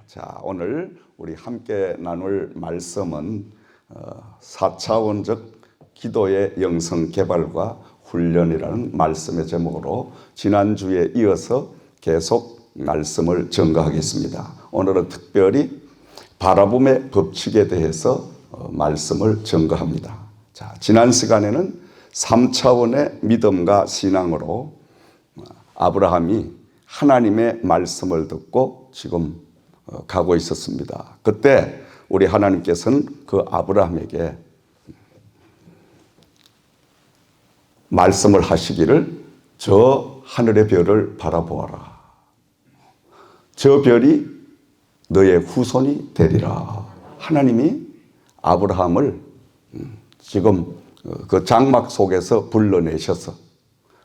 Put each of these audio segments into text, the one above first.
자, 오늘 우리 함께 나눌 말씀은 4차원적 기도의 영성 개발과 훈련이라는 말씀의 제목으로 지난주에 이어서 계속 말씀을 전가하겠습니다. 오늘은 특별히 바라봄의 법칙에 대해서 말씀을 전가합니다. 자, 지난 시간에는 3차원의 믿음과 신앙으로 아브라함이 하나님의 말씀을 듣고 지금 가고 있었습니다. 그때 우리 하나님께서는 그 아브라함에게 말씀을 하시기를 저 하늘의 별을 바라보아라. 저 별이 너의 후손이 되리라. 하나님이 아브라함을 지금 그 장막 속에서 불러내셔서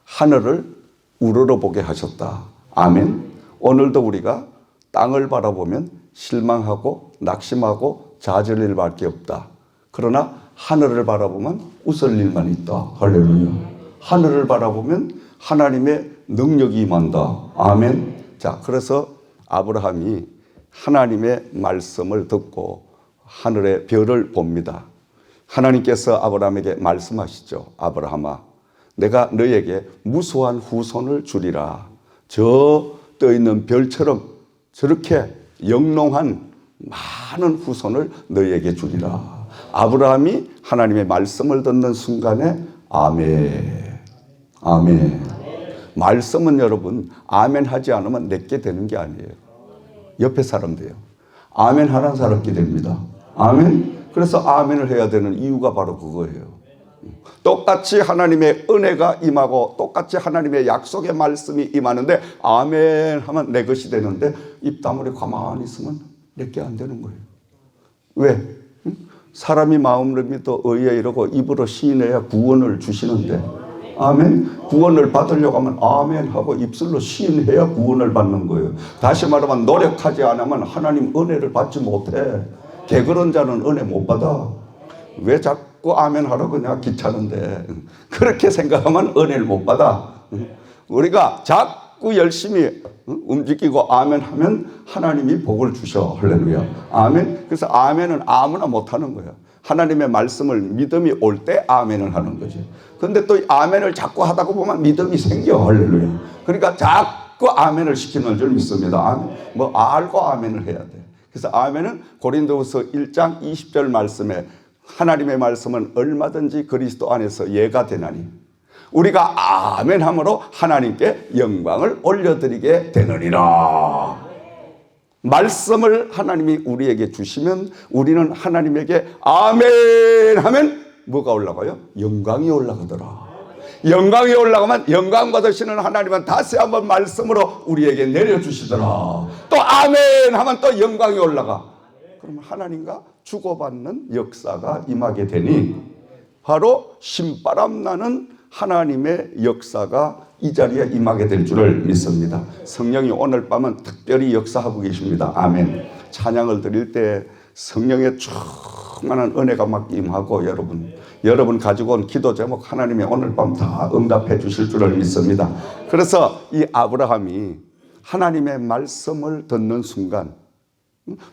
하늘을 우러러보게 하셨다. 아멘. 오늘도 우리가 땅을 바라보면 실망하고 낙심하고 좌절일 밖에 없다. 그러나 하늘을 바라보면 웃을 일만 있다. 할렐루야. 하늘을 바라보면 하나님의 능력이 임한다. 아멘. 자, 그래서 아브라함이 하나님의 말씀을 듣고 하늘의 별을 봅니다. 하나님께서 아브라함에게 말씀하시죠. 아브라함아, 내가 너에게 무수한 후손을 주리라. 저 떠있는 별처럼 저렇게 영롱한 많은 후손을 너에게 주리라. 아브라함이 하나님의 말씀을 듣는 순간에 아멘. 아멘. 말씀은 여러분 아멘 하지 않으면 내게 되는 게 아니에요. 옆에 사람 돼요. 아멘 하는 사람께 됩니다. 아멘. 그래서 아멘을 해야 되는 이유가 바로 그거예요. 똑같이 하나님의 은혜가 임하고 똑같이 하나님의 약속의 말씀이 임하는데 아멘 하면 내 것이 되는데 입 다물고 가만히 있으면 내게 안 되는 거예요. 왜? 사람이 마음으로 믿어 의에 이르고 입으로 시인해야 구원을 주시는데 아멘. 구원을 받으려고 하면 아멘 하고 입술로 시인해야 구원을 받는 거예요. 다시 말하면 노력하지 않으면 하나님 은혜를 받지 못해. 게으른 자는 은혜 못 받아. 왜 자꾸 아멘 하라고 내가 귀찮은데 그렇게 생각하면 은혜를 못 받아. 우리가 자꾸 열심히 움직이고 아멘 하면 하나님이 복을 주셔. 할렐루야. 아멘. 그래서 아멘은 아무나 못 하는 거예요. 하나님의 말씀을 믿음이 올 때 아멘을 하는 거지. 근데 또 아멘을 자꾸 하다 보면 믿음이 생겨. 할렐루야. 그러니까 자꾸 아멘을 시키는 줄 믿습니다. 아멘. 뭐 알고 아멘을 해야 돼. 그래서 아멘은 고린도후서 1장 20절 말씀에 하나님의 말씀은 얼마든지 그리스도 안에서 예가 되나니 우리가 아멘 함으로 하나님께 영광을 올려드리게 되느니라. 말씀을 하나님이 우리에게 주시면 우리는 하나님에게 아멘 하면 뭐가 올라가요? 영광이 올라가더라. 영광이 올라가면 영광 받으시는 하나님은 다시 한번 말씀으로 우리에게 내려주시더라. 또 아멘 하면 또 영광이 올라가. 그러면 하나님과 주고받는 역사가 임하게 되니 바로 신바람 나는 하나님의 역사가 이 자리에 임하게 될 줄을 믿습니다. 성령이 오늘 밤은 특별히 역사하고 계십니다. 아멘. 찬양을 드릴 때 성령의 충만한 은혜가 막 임하고 여러분 가지고 온 기도 제목 하나님이 오늘 밤 다 응답해 주실 줄을 믿습니다. 그래서 이 아브라함이 하나님의 말씀을 듣는 순간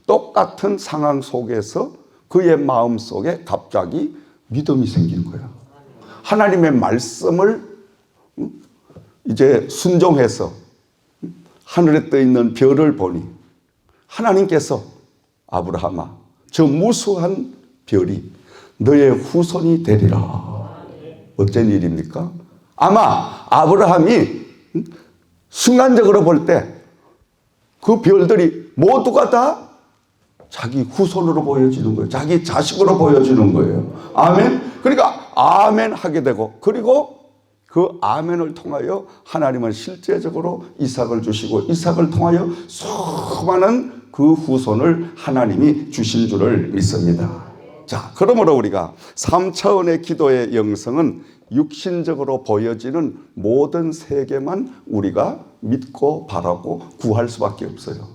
똑같은 상황 속에서 그의 마음 속에 갑자기 믿음이 생기는 거예요. 하나님의 말씀을 이제 순종해서 하늘에 떠 있는 별을 보니 하나님께서 아브라함아, 저 무수한 별이 너의 후손이 되리라. 어쩐 일입니까? 아마 아브라함이 순간적으로 볼 때 그 별들이 모두가 다 자기 후손으로 보여지는 거예요. 자기 자식으로 보여지는 거예요. 아멘. 그러니까 아멘 하게 되고 그리고 그 아멘을 통하여 하나님은 실제적으로 이삭을 주시고 이삭을 통하여 수많은 그 후손을 하나님이 주신 줄을 믿습니다. 자, 그러므로 우리가 3차원의 기도의 영성은 육신적으로 보여지는 모든 세계만 우리가 믿고 바라고 구할 수밖에 없어요.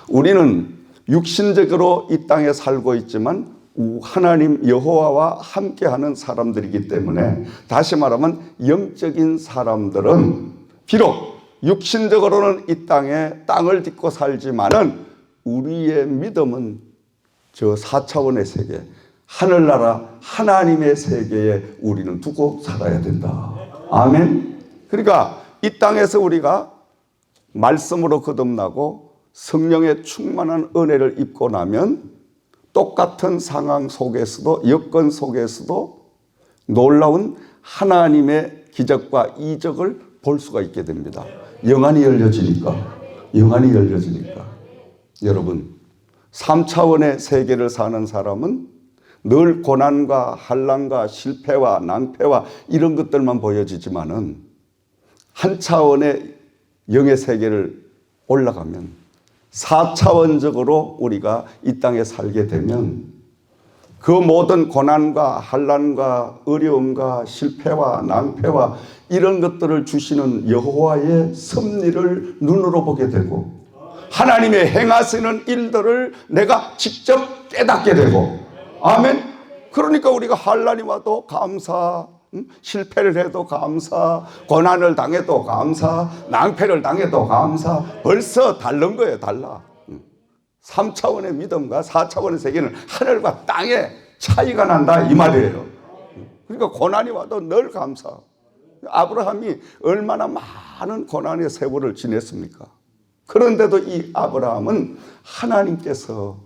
우리는 육신적으로 이 땅에 살고 있지만 하나님 여호와와 함께하는 사람들이기 때문에 다시 말하면 영적인 사람들은 비록 육신적으로는 이 땅에 땅을 딛고 살지만은 우리의 믿음은 저 4차원의 세계, 하늘나라 하나님의 세계에 우리는 두고 살아야 된다. 아멘. 그러니까 이 땅에서 우리가 말씀으로 거듭나고 성령의 충만한 은혜를 입고 나면 똑같은 상황 속에서도, 여건 속에서도 놀라운 하나님의 기적과 이적을 볼 수가 있게 됩니다. 영안이 열려지니까. 여러분, 3차원의 세계를 사는 사람은 늘 고난과 환난과 실패와 낭패와 이런 것들만 보여지지만은 한 차원의 영의 세계를 올라가면 4차원적으로 우리가 이 땅에 살게 되면 그 모든 고난과 환난과 어려움과 실패와 낭패와 이런 것들을 주시는 여호와의 섭리를 눈으로 보게 되고 하나님의 행하시는 일들을 내가 직접 깨닫게 되고, 아멘. 그러니까 우리가 환난이 와도 감사, 실패를 해도 감사, 고난을 당해도 감사, 낭패를 당해도 감사. 벌써 다른 거예요. 달라. 3차원의 믿음과 4차원의 세계는 하늘과 땅의 차이가 난다 이 말이에요. 그러니까 고난이 와도 늘 감사. 아브라함이 얼마나 많은 고난의 세월을 지냈습니까? 그런데도 이 아브라함은 하나님께서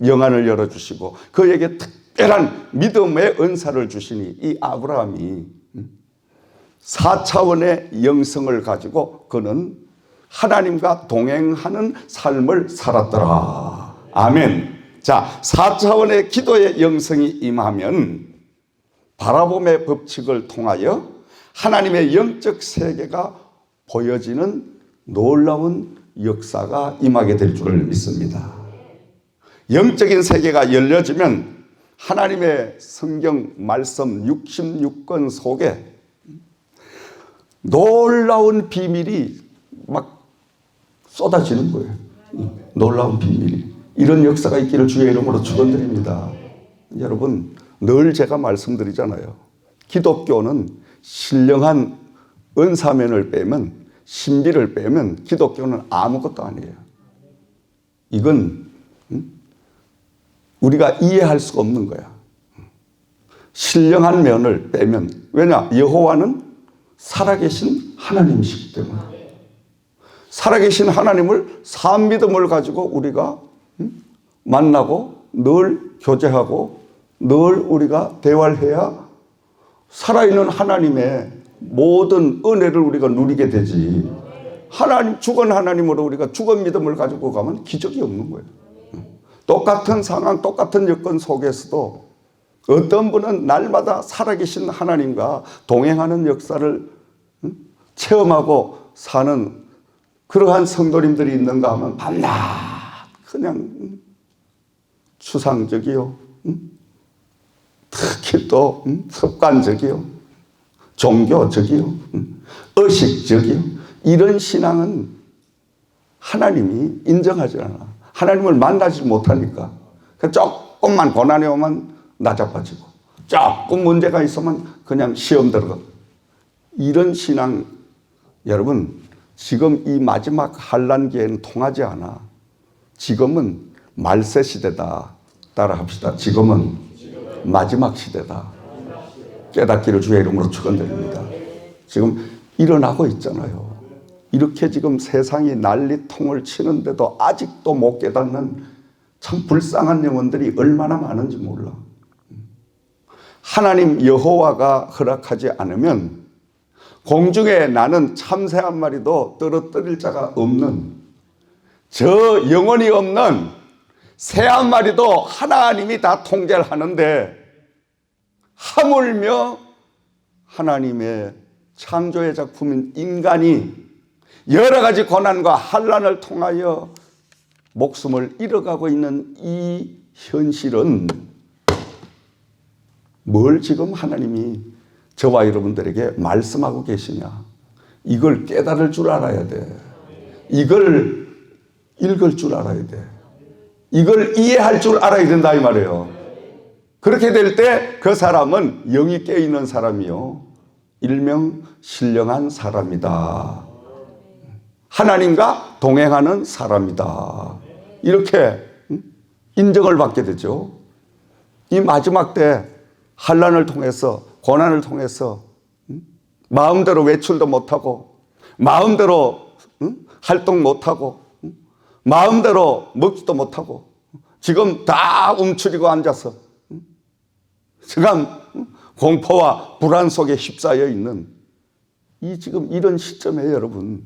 영안을 열어주시고 그에게 특별한 믿음의 은사를 주시니 이 아브라함이 4차원의 영성을 가지고 그는 하나님과 동행하는 삶을 살았더라. 아멘. 자, 4차원의 기도의 영성이 임하면 바라봄의 법칙을 통하여 하나님의 영적 세계가 보여지는 놀라운 역사가 임하게 될 줄을 믿습니다. 영적인 세계가 열려지면 하나님의 성경 말씀 66권 속에 놀라운 비밀이 막 쏟아지는 거예요. 놀라운 비밀이. 이런 역사가 있기를 주의 이름으로 축원드립니다. 여러분, 늘 제가 말씀드리잖아요. 기독교는 신령한 은사면을 빼면, 신비를 빼면 기독교는 아무것도 아니에요. 이건 우리가 이해할 수가 없는 거야. 신령한 면을 빼면, 왜냐? 여호와는 살아계신 하나님이시기 때문에. 살아계신 하나님을 산믿음을 가지고 우리가 만나고 늘 교제하고 늘 우리가 대화를 해야 살아있는 하나님의 모든 은혜를 우리가 누리게 되지. 하나님, 죽은 하나님으로 우리가 죽은 믿음을 가지고 가면 기적이 없는 거예요. 똑같은 상황, 똑같은 여건 속에서도 어떤 분은 날마다 살아계신 하나님과 동행하는 역사를 체험하고 사는 그러한 성도님들이 있는가 하면 밤낮 그냥 추상적이요, 특히 또 습관적이요, 종교적이요, 의식적이요. 이런 신앙은 하나님이 인정하지 않아. 하나님을 만나지 못하니까. 조금만 고난이 오면 나자빠지고 조금 문제가 있으면 그냥 시험 들어가. 이런 신앙, 여러분, 지금 이 마지막 환난기에는 통하지 않아. 지금은 말세 시대다. 따라 합시다. 지금은 마지막 시대다. 깨닫기를 주의 이름으로 축원드립니다. 지금 일어나고 있잖아요. 이렇게 지금 세상이 난리통을 치는데도 아직도 못 깨닫는 참 불쌍한 영혼들이 얼마나 많은지 몰라. 하나님 여호와가 허락하지 않으면 공중에 나는 참새 한 마리도 떨어뜨릴 자가 없는, 저 영혼이 없는 새 한 마리도 하나님이 다 통제를 하는데 하물며 하나님의 창조의 작품인 인간이 여러 가지 고난과 환난을 통하여 목숨을 잃어가고 있는 이 현실은 뭘 지금 하나님이 저와 여러분들에게 말씀하고 계시냐. 이걸 깨달을 줄 알아야 돼. 이걸 읽을 줄 알아야 돼. 이걸 이해할 줄 알아야 된다 이 말이에요. 그렇게 될 때 그 사람은 영이 깨어있는 사람이요, 일명 신령한 사람이다. 하나님과 동행하는 사람이다. 이렇게 인정을 받게 되죠. 이 마지막 때 환난을 통해서, 고난을 통해서 마음대로 외출도 못하고, 마음대로 활동 못하고, 마음대로 먹지도 못하고, 지금 다 움츠리고 앉아서 지금 공포와 불안 속에 휩싸여 있는 지금 이런 시점에 여러분,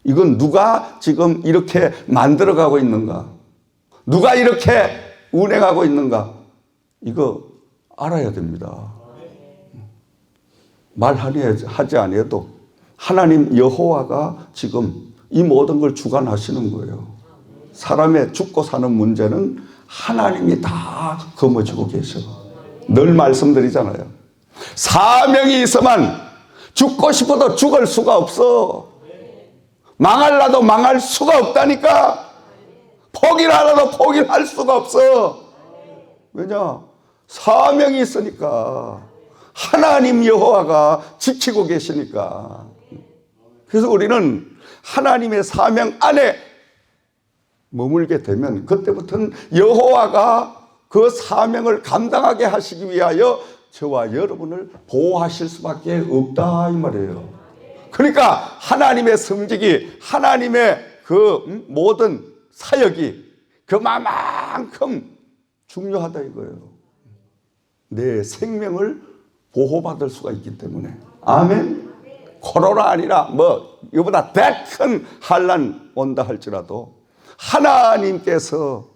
이건 누가 지금 이렇게 만들어가고 있는가? 누가 이렇게 운행하고 있는가? 이거 알아야 됩니다. 말하지 아니어도 하나님 여호와가 지금 이 모든 걸 주관하시는 거예요. 사람의 죽고 사는 문제는 하나님이 다 거머쥐고 계셔. 늘 말씀드리잖아요. 사명이 있어만 죽고 싶어도 죽을 수가 없어. 망할라도 망할 수가 없다니까. 포기를 하라도 포기를 할 수가 없어. 왜냐? 사명이 있으니까. 하나님 여호와가 지키고 계시니까. 그래서 우리는 하나님의 사명 안에 머물게 되면 그때부터는 여호와가 그 사명을 감당하게 하시기 위하여 저와 여러분을 보호하실 수밖에 없다 이 말이에요. 그러니까 하나님의 섬기기, 하나님의 그 모든 사역이 그만큼 중요하다 이거예요. 내 생명을 보호받을 수가 있기 때문에. 아멘. 코로나 아니라 이보다 더 큰 환난 온다 할지라도 하나님께서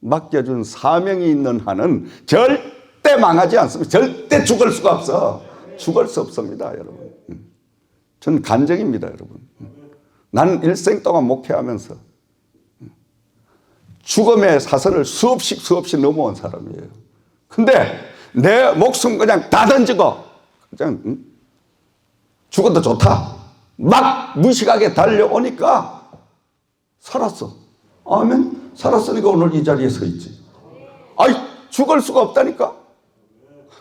맡겨준 사명이 있는 한은 절대 망하지 않습니다. 절대 죽을 수가 없어. 죽을 수 없습니다, 여러분. 저는 간증입니다, 여러분. 나는 일생 동안 목회하면서 죽음의 사선을 수없이 넘어온 사람이에요. 근데 내 목숨 그냥 다 던지고 그냥 죽어도 좋다. 막 무식하게 달려오니까 살았어. 아멘. 살았으니까 오늘 이 자리에 서 있지. 아이, 죽을 수가 없다니까.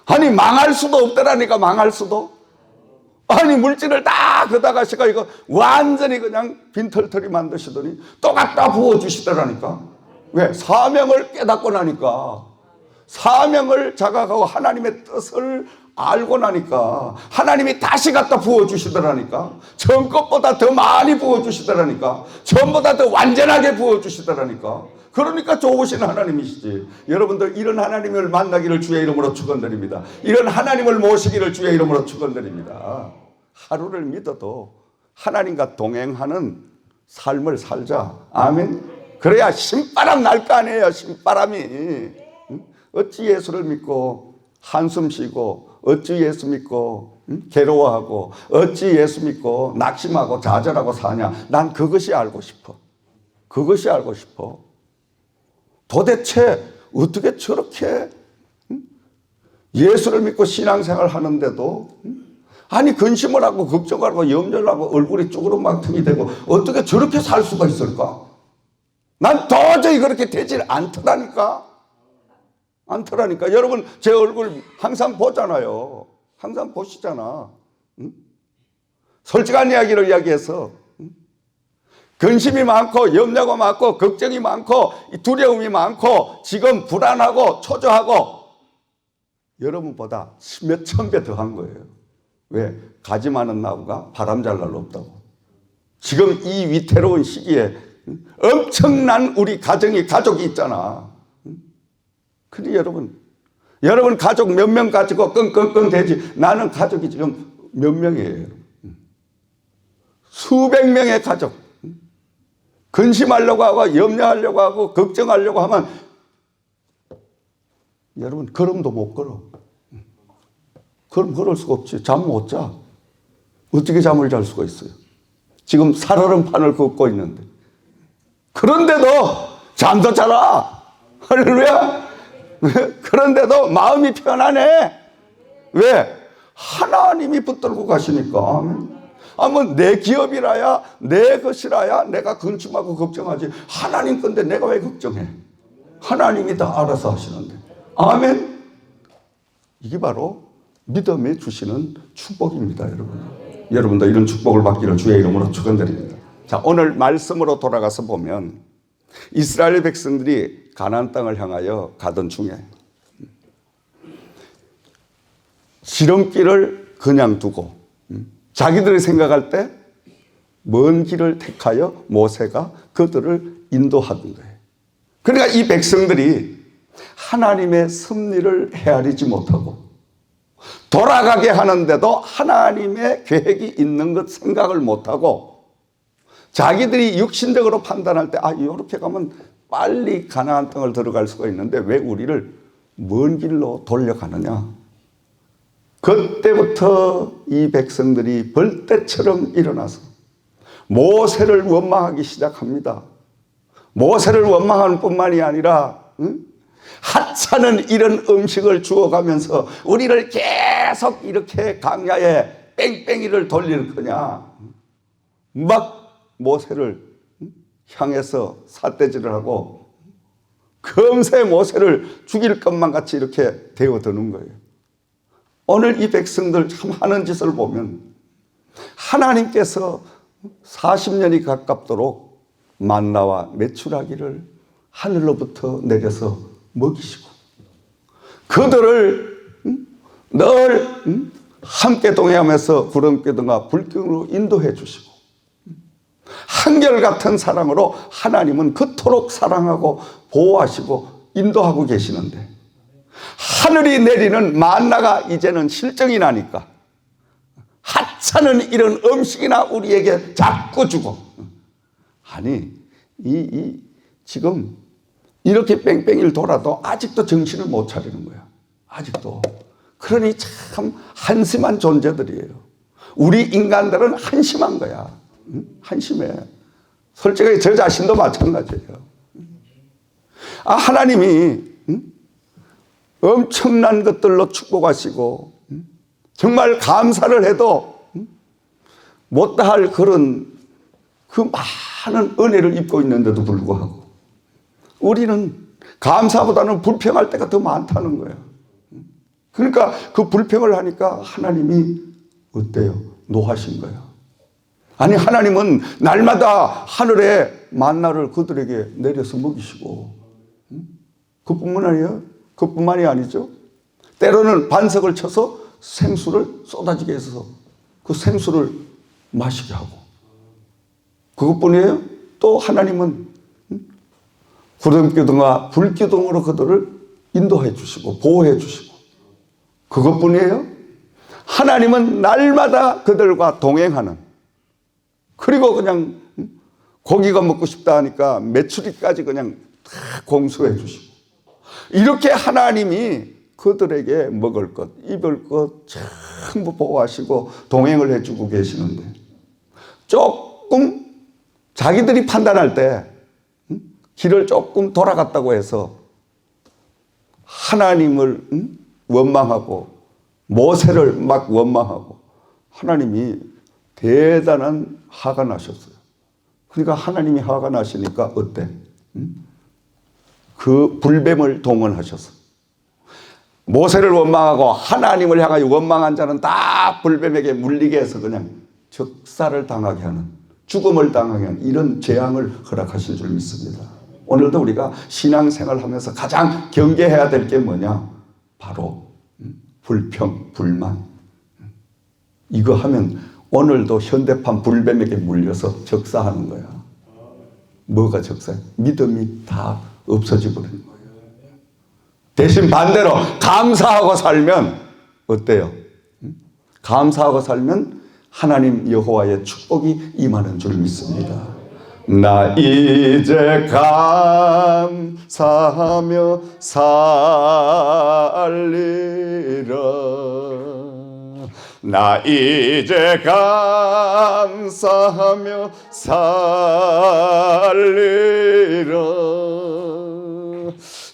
아니, 망할 수도 없다라니까. 망할 수도. 아니, 물질을 다 걷어가시고 이거 완전히 그냥 빈털터리 만드시더니 또 갖다 부어주시더라니까. 왜? 사명을 깨닫고 나니까. 사명을 자각하고 하나님의 뜻을 알고 나니까 하나님이 다시 갖다 부어주시더라니까. 전것보다 더 많이 부어주시더라니까. 전보다 더 완전하게 부어주시더라니까. 그러니까 좋으신 하나님이시지. 여러분들 이런 하나님을 만나기를 주의 이름으로 축원드립니다. 이런 하나님을 모시기를 주의 이름으로 축원드립니다. 하루를 믿어도 하나님과 동행하는 삶을 살자. 아멘. 그래야 신바람 날 거 아니에요. 신바람이. 어찌 예수를 믿고 한숨 쉬고, 어찌 예수 믿고 괴로워하고, 어찌 예수 믿고 낙심하고 좌절하고 사냐. 난 그것이 알고 싶어. 그것이 알고 싶어. 도대체 어떻게 저렇게 예수를 믿고 신앙생활 하는데도 아니 근심을 하고 걱정을 하고 염려를 하고 얼굴이 쭈그름망통이 되고 어떻게 저렇게 살 수가 있을까? 난 도저히 그렇게 되질 않더라니까. 여러분 제 얼굴 항상 보잖아요. 항상 보시잖아. 솔직한 이야기를 이야기해서 근심이 많고 염려가 많고 걱정이 많고 두려움이 많고 지금 불안하고 초조하고 여러분보다 몇천 배 더한 거예요. 왜? 가지 많은 나무가 바람 잘 날 없다고. 지금 이 위태로운 시기에 엄청난 우리 가족이 있잖아. 근데 여러분 가족 몇 명 가지고 끙끙끙 대지. 나는 가족이 지금 몇 명이에요? 수백 명의 가족. 근심하려고 하고 염려하려고 하고 걱정하려고 하면 여러분 걸음도 못 걸어. 걸음 걸을 수가 없지. 잠 못 자. 어떻게 잠을 잘 수가 있어요? 지금 살얼음판을 걷고 있는데. 그런데도 잠도 자라. 할렐루야. 그런데도 마음이 편안해. 왜? 하나님이 붙들고 가시니까. 내 기업이라야 내 것이라야 내가 근심하고 걱정하지. 하나님 건데 내가 왜 걱정해? 하나님이 다 알아서 하시는데. 아멘. 이게 바로 믿음에 주시는 축복입니다, 여러분. 여러분도 이런 축복을 받기를 주의 이름으로 축원드립니다. 자, 오늘 말씀으로 돌아가서 보면 이스라엘 백성들이 가나안 땅을 향하여 가던 중에 지름길을 그냥 두고 자기들이 생각할 때 먼 길을 택하여 모세가 그들을 인도하던 거예요. 그러니까 이 백성들이 하나님의 섭리를 헤아리지 못하고 돌아가게 하는데도 하나님의 계획이 있는 것 생각을 못하고 자기들이 육신적으로 판단할 때 이렇게 가면 빨리 가나안 땅을 들어갈 수가 있는데 왜 우리를 먼 길로 돌려가느냐. 그때부터 이 백성들이 벌떼처럼 일어나서 모세를 원망하기 시작합니다. 모세를 원망하는 뿐만이 아니라 하찮은 이런 음식을 주어가면서 우리를 계속 이렇게 강야에 뺑뺑이를 돌릴 거냐. 막 모세를 향해서 삿대질을 하고 금세 모세를 죽일 것만 같이 이렇게 되어드는 거예요. 오늘 이 백성들 참 하는 짓을 보면 하나님께서 40년이 가깝도록 만나와 메추라기를 하늘로부터 내려서 먹이시고 그들을 늘 함께 동행하면서 구름기둥과 불기둥으로 인도해 주시고 한결같은 사랑으로 하나님은 그토록 사랑하고 보호하시고 인도하고 계시는데 하늘이 내리는 만나가 이제는 실정이 나니까 하찮은 이런 음식이나 우리에게 자꾸 주고 아니 지금 이렇게 뺑뺑이를 돌아도 아직도 정신을 못 차리는 거야. 아직도. 그러니 참 한심한 존재들이에요. 우리 인간들은 한심한 거야. 한심해. 솔직히 저 자신도 마찬가지예요. 하나님이 엄청난 것들로 축복하시고 정말 감사를 해도 못다할 그런 그 많은 은혜를 입고 있는데도 불구하고 우리는 감사보다는 불평할 때가 더 많다는 거예요. 그러니까 그 불평을 하니까 하나님이 어때요? 노하신 거예요. 아니 하나님은 날마다 하늘에 만나를 그들에게 내려서 먹이시고 그뿐만이 아니죠. 때로는 반석을 쳐서 생수를 쏟아지게 해서 그 생수를 마시게 하고 그것뿐이에요. 또 하나님은 구름기둥과 불기둥으로 그들을 인도해 주시고 보호해 주시고 그것뿐이에요. 하나님은 날마다 그들과 동행하는 그리고 그냥 고기가 먹고 싶다 하니까 메추리까지 그냥 다 공수해 주시고 이렇게 하나님이 그들에게 먹을 것, 입을 것 전부 보호하시고 동행을 해주고 계시는데 조금 자기들이 판단할 때 길을 조금 돌아갔다고 해서 하나님을 원망하고 모세를 막 원망하고 하나님이 대단한 화가 나셨어요. 그러니까 하나님이 화가 나시니까 어때? 그 불뱀을 동원하셔서 모세를 원망하고 하나님을 향하여 원망한 자는 다 불뱀에게 물리게 해서 그냥 적사를 당하게 하는 죽음을 당하게 하는 이런 재앙을 허락하실 줄 믿습니다. 오늘도 우리가 신앙생활을 하면서 가장 경계해야 될 게 뭐냐? 바로 불평, 불만. 이거 하면 오늘도 현대판 불뱀에게 물려서 적사하는 거야. 뭐가 적사야? 믿음이 다 없어져 버리는 거예요. 대신 반대로 감사하고 살면 어때요? 감사하고 살면 하나님 여호와의 축복이 임하는 줄 믿습니다. 나 이제 감사하며 살리라. 나 이제 감사하며 살리라.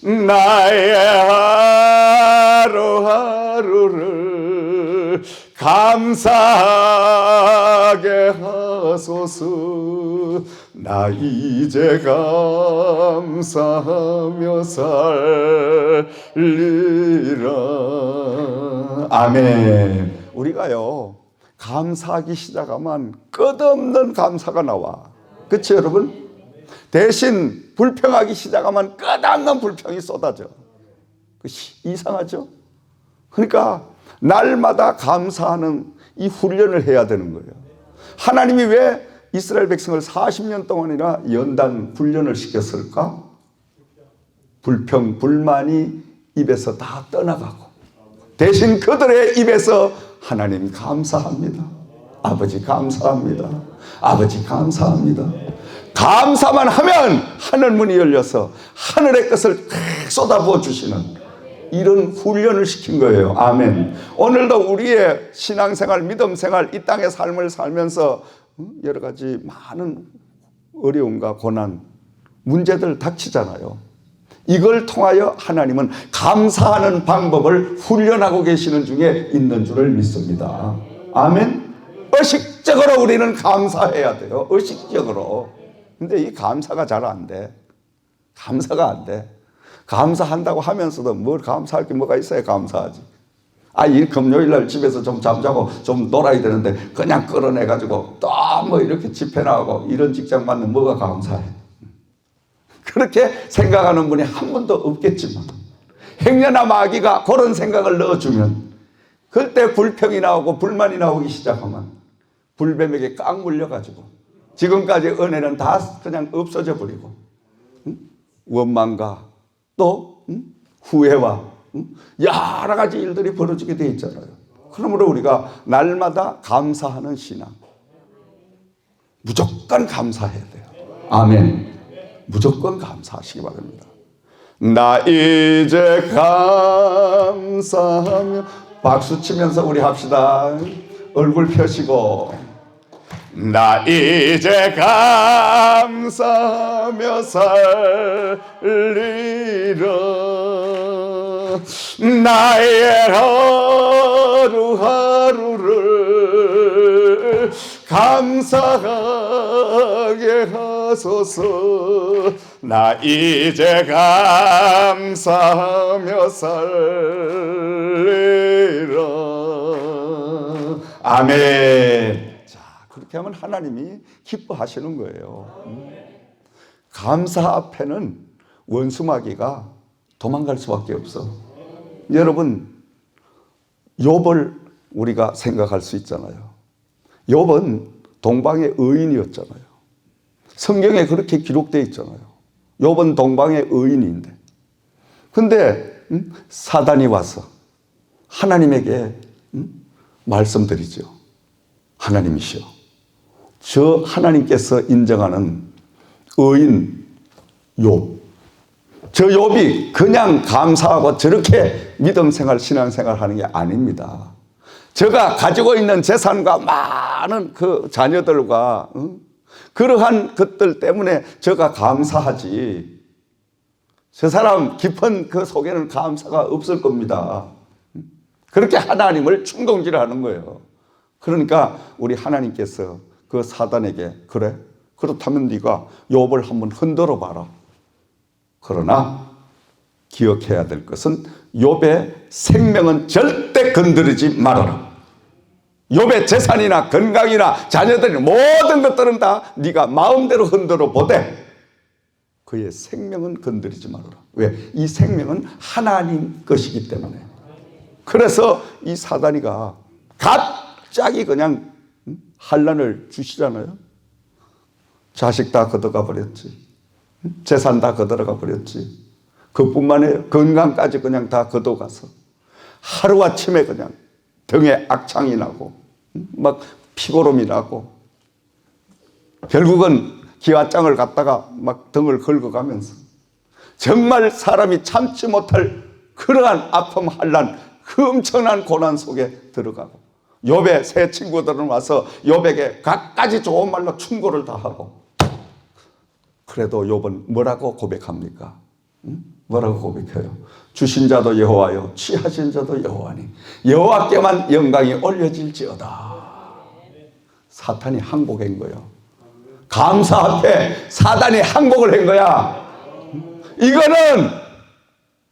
나의 하루하루를 감사하게 하소서. 나 이제 감사하며 살리라. 아멘. 우리가요 감사하기 시작하면 끝없는 감사가 나와. 그렇죠 여러분? 대신 불평하기 시작하면 끝없는 불평이 쏟아져. 이상하죠? 그러니까 날마다 감사하는 이 훈련을 해야 되는 거예요. 하나님이 왜 이스라엘 백성을 40년 동안이나 연단 훈련을 시켰을까? 불평, 불만이 입에서 다 떠나가고 대신 그들의 입에서 하나님 감사합니다. 아버지 감사합니다. 아버지 감사합니다. 감사만 하면 하늘 문이 열려서 하늘의 것을 쏟아부어 주시는 이런 훈련을 시킨 거예요. 아멘. 오늘도 우리의 신앙생활, 믿음생활, 이 땅의 삶을 살면서 여러 가지 많은 어려움과 고난, 문제들 닥치잖아요. 이걸 통하여 하나님은 감사하는 방법을 훈련하고 계시는 중에 있는 줄을 믿습니다. 아멘. 의식적으로 우리는 감사해야 돼요. 의식적으로. 근데 이 감사가 잘 안 돼. 감사가 안 돼. 감사한다고 하면서도 뭘 감사할 게 뭐가 있어야 감사하지. 이 금요일 날 집에서 좀 잠자고 좀 놀아야 되는데 그냥 끌어내가지고 또 뭐 이렇게 집회 나가고 이런 직장 받는 뭐가 감사해. 그렇게 생각하는 분이 한 분도 없겠지만 행여나 마귀가 그런 생각을 넣어주면 그때 불평이 나오고 불만이 나오기 시작하면 불뱀에게 꽉 물려가지고 지금까지 은혜는 다 그냥 없어져 버리고 원망과 또 후회와 여러 가지 일들이 벌어지게 돼 있잖아요. 그러므로 우리가 날마다 감사하는 신앙, 무조건 감사해야 돼요. 아멘. 무조건 감사하시기 바랍니다. 나 이제 감사하며 박수 치면서 우리 합시다. 얼굴 펴시고 나 이제 감사하며 살리라. 나의 하루하루를 감사하게 하소서. 나 이제 감사하며 살리라. 아멘. 그렇게 하면 하나님이 기뻐하시는 거예요. 감사 앞에는 원수마귀가 도망갈 수밖에 없어. 여러분, 욥을 우리가 생각할 수 있잖아요. 욥은 동방의 의인이었잖아요. 성경에 그렇게 기록되어 있잖아요. 욥은 동방의 의인인데, 근데 사단이 와서 하나님에게 말씀드리죠. 하나님이시여, 저 하나님께서 인정하는 의인 욥, 저 욥이 그냥 감사하고 저렇게 믿음생활, 신앙생활 하는 게 아닙니다. 저가 가지고 있는 재산과 많은 그 자녀들과 그러한 것들 때문에 저가 감사하지, 저 사람 깊은 그 속에는 감사가 없을 겁니다. 그렇게 하나님을 충동질하는 거예요. 그러니까 우리 하나님께서 그 사단에게, 그래, 그렇다면 네가 욥을 한번 흔들어 봐라. 그러나 기억해야 될 것은 욥의 생명은 절대 건드리지 말아라. 욥의 재산이나 건강이나 자녀들이 모든 것들은 다 네가 마음대로 흔들어 보되 그의 생명은 건드리지 말아라. 왜? 이 생명은 하나님 것이기 때문에. 그래서 이 사단이가 갑자기 그냥 환난을 주시잖아요. 자식 다 걷어가 버렸지. 재산 다 걷어가 버렸지. 그뿐만 아니라 건강까지 그냥 다 걷어가서 하루아침에 그냥 등에 악창이 나고 막 피고름이 나고 결국은 기와장을 갖다가 막 등을 긁어가면서 정말 사람이 참지 못할 그러한 아픔, 환난, 그 엄청난 고난 속에 들어가고 욥의 세 친구들은 와서 욥에게 갖가지 좋은 말로 충고를 다 하고, 그래도 욥은 뭐라고 고백합니까? 뭐라고 고백해요? 주신 자도 여호와요, 취하신 자도 여호와니 여호와께만 영광이 올려질지어다. 사탄이 항복한 거예요. 감사 앞에 사단이 항복을 한 거야. 이거는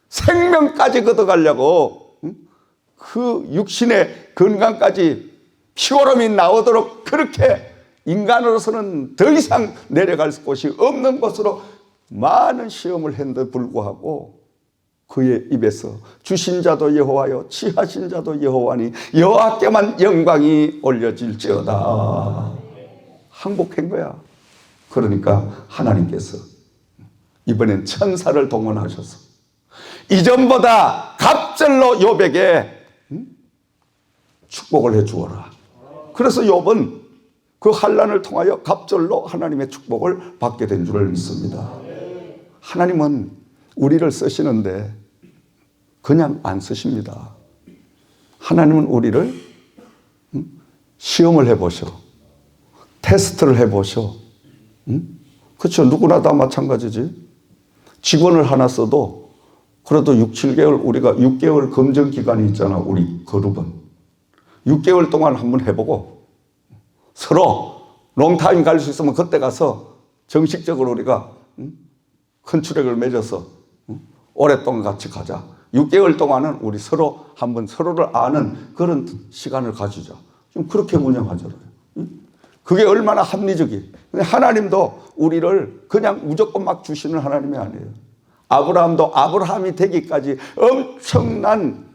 생명까지 걷어가려고 그 육신의 건강까지 피고름이 나오도록 그렇게 인간으로서는 더 이상 내려갈 곳이 없는 곳으로 많은 시험을 했는데 불구하고 그의 입에서 주신 자도 여호와요 취하신 자도 여호와니 여호와께만 영광이 올려질지어다. 항복한 거야. 그러니까 하나님께서 이번엔 천사를 동원하셔서 이전보다 갑절로 욥에게 축복을 해 주어라. 그래서 욥은 그 환난을 통하여 갑절로 하나님의 축복을 받게 된 줄을 믿습니다. 하나님은 우리를 쓰시는데 그냥 안 쓰십니다. 하나님은 우리를 시험을 해보셔. 테스트를 해보셔. 그렇죠. 누구나 다 마찬가지지. 직원을 하나 써도 그래도 6, 7개월 우리가 6개월 검증 기간이 있잖아. 우리 그룹은. 6개월 동안 한번 해보고 서로 롱타임 갈 수 있으면 그때 가서 정식적으로 우리가 컨트랙을 맺어서 오랫동안 같이 가자. 6개월 동안은 우리 서로 한번 서로를 아는 그런 시간을 가지자. 좀 그렇게 운영하잖아요. 그게 얼마나 합리적이에요. 하나님도 우리를 그냥 무조건 막 주시는 하나님이 아니에요. 아브라함도 아브라함이 되기까지 엄청난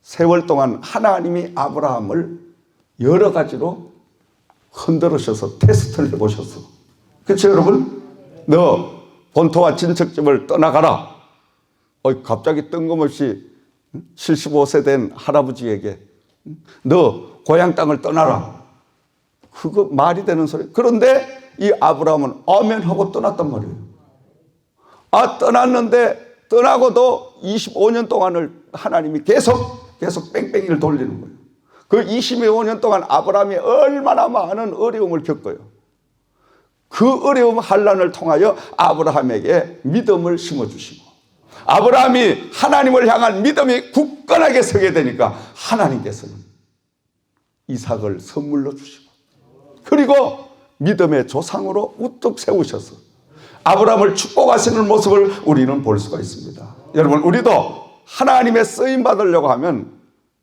세월 동안 하나님이 아브라함을 여러 가지로 흔들으셔서 테스트를 해보셨어. 그렇죠 여러분? 너 본토와 친척집을 떠나가라. 갑자기 뜬금없이 75세 된 할아버지에게 너 고향 땅을 떠나라. 그거 말이 되는 소리. 그런데 이 아브라함은 아멘 하고 떠났단 말이에요. 떠났는데 떠나고도 25년 동안을 하나님이 계속 뺑뺑이를 돌리는 거예요. 그 25년 동안 아브라함이 얼마나 많은 어려움을 겪어요. 그 어려움 환난을 통하여 아브라함에게 믿음을 심어주시고 아브라함이 하나님을 향한 믿음이 굳건하게 서게 되니까 하나님께서는 이삭을 선물로 주시고 그리고 믿음의 조상으로 우뚝 세우셔서 아브라함을 축복하시는 모습을 우리는 볼 수가 있습니다. 여러분 우리도 하나님의 쓰임 받으려고 하면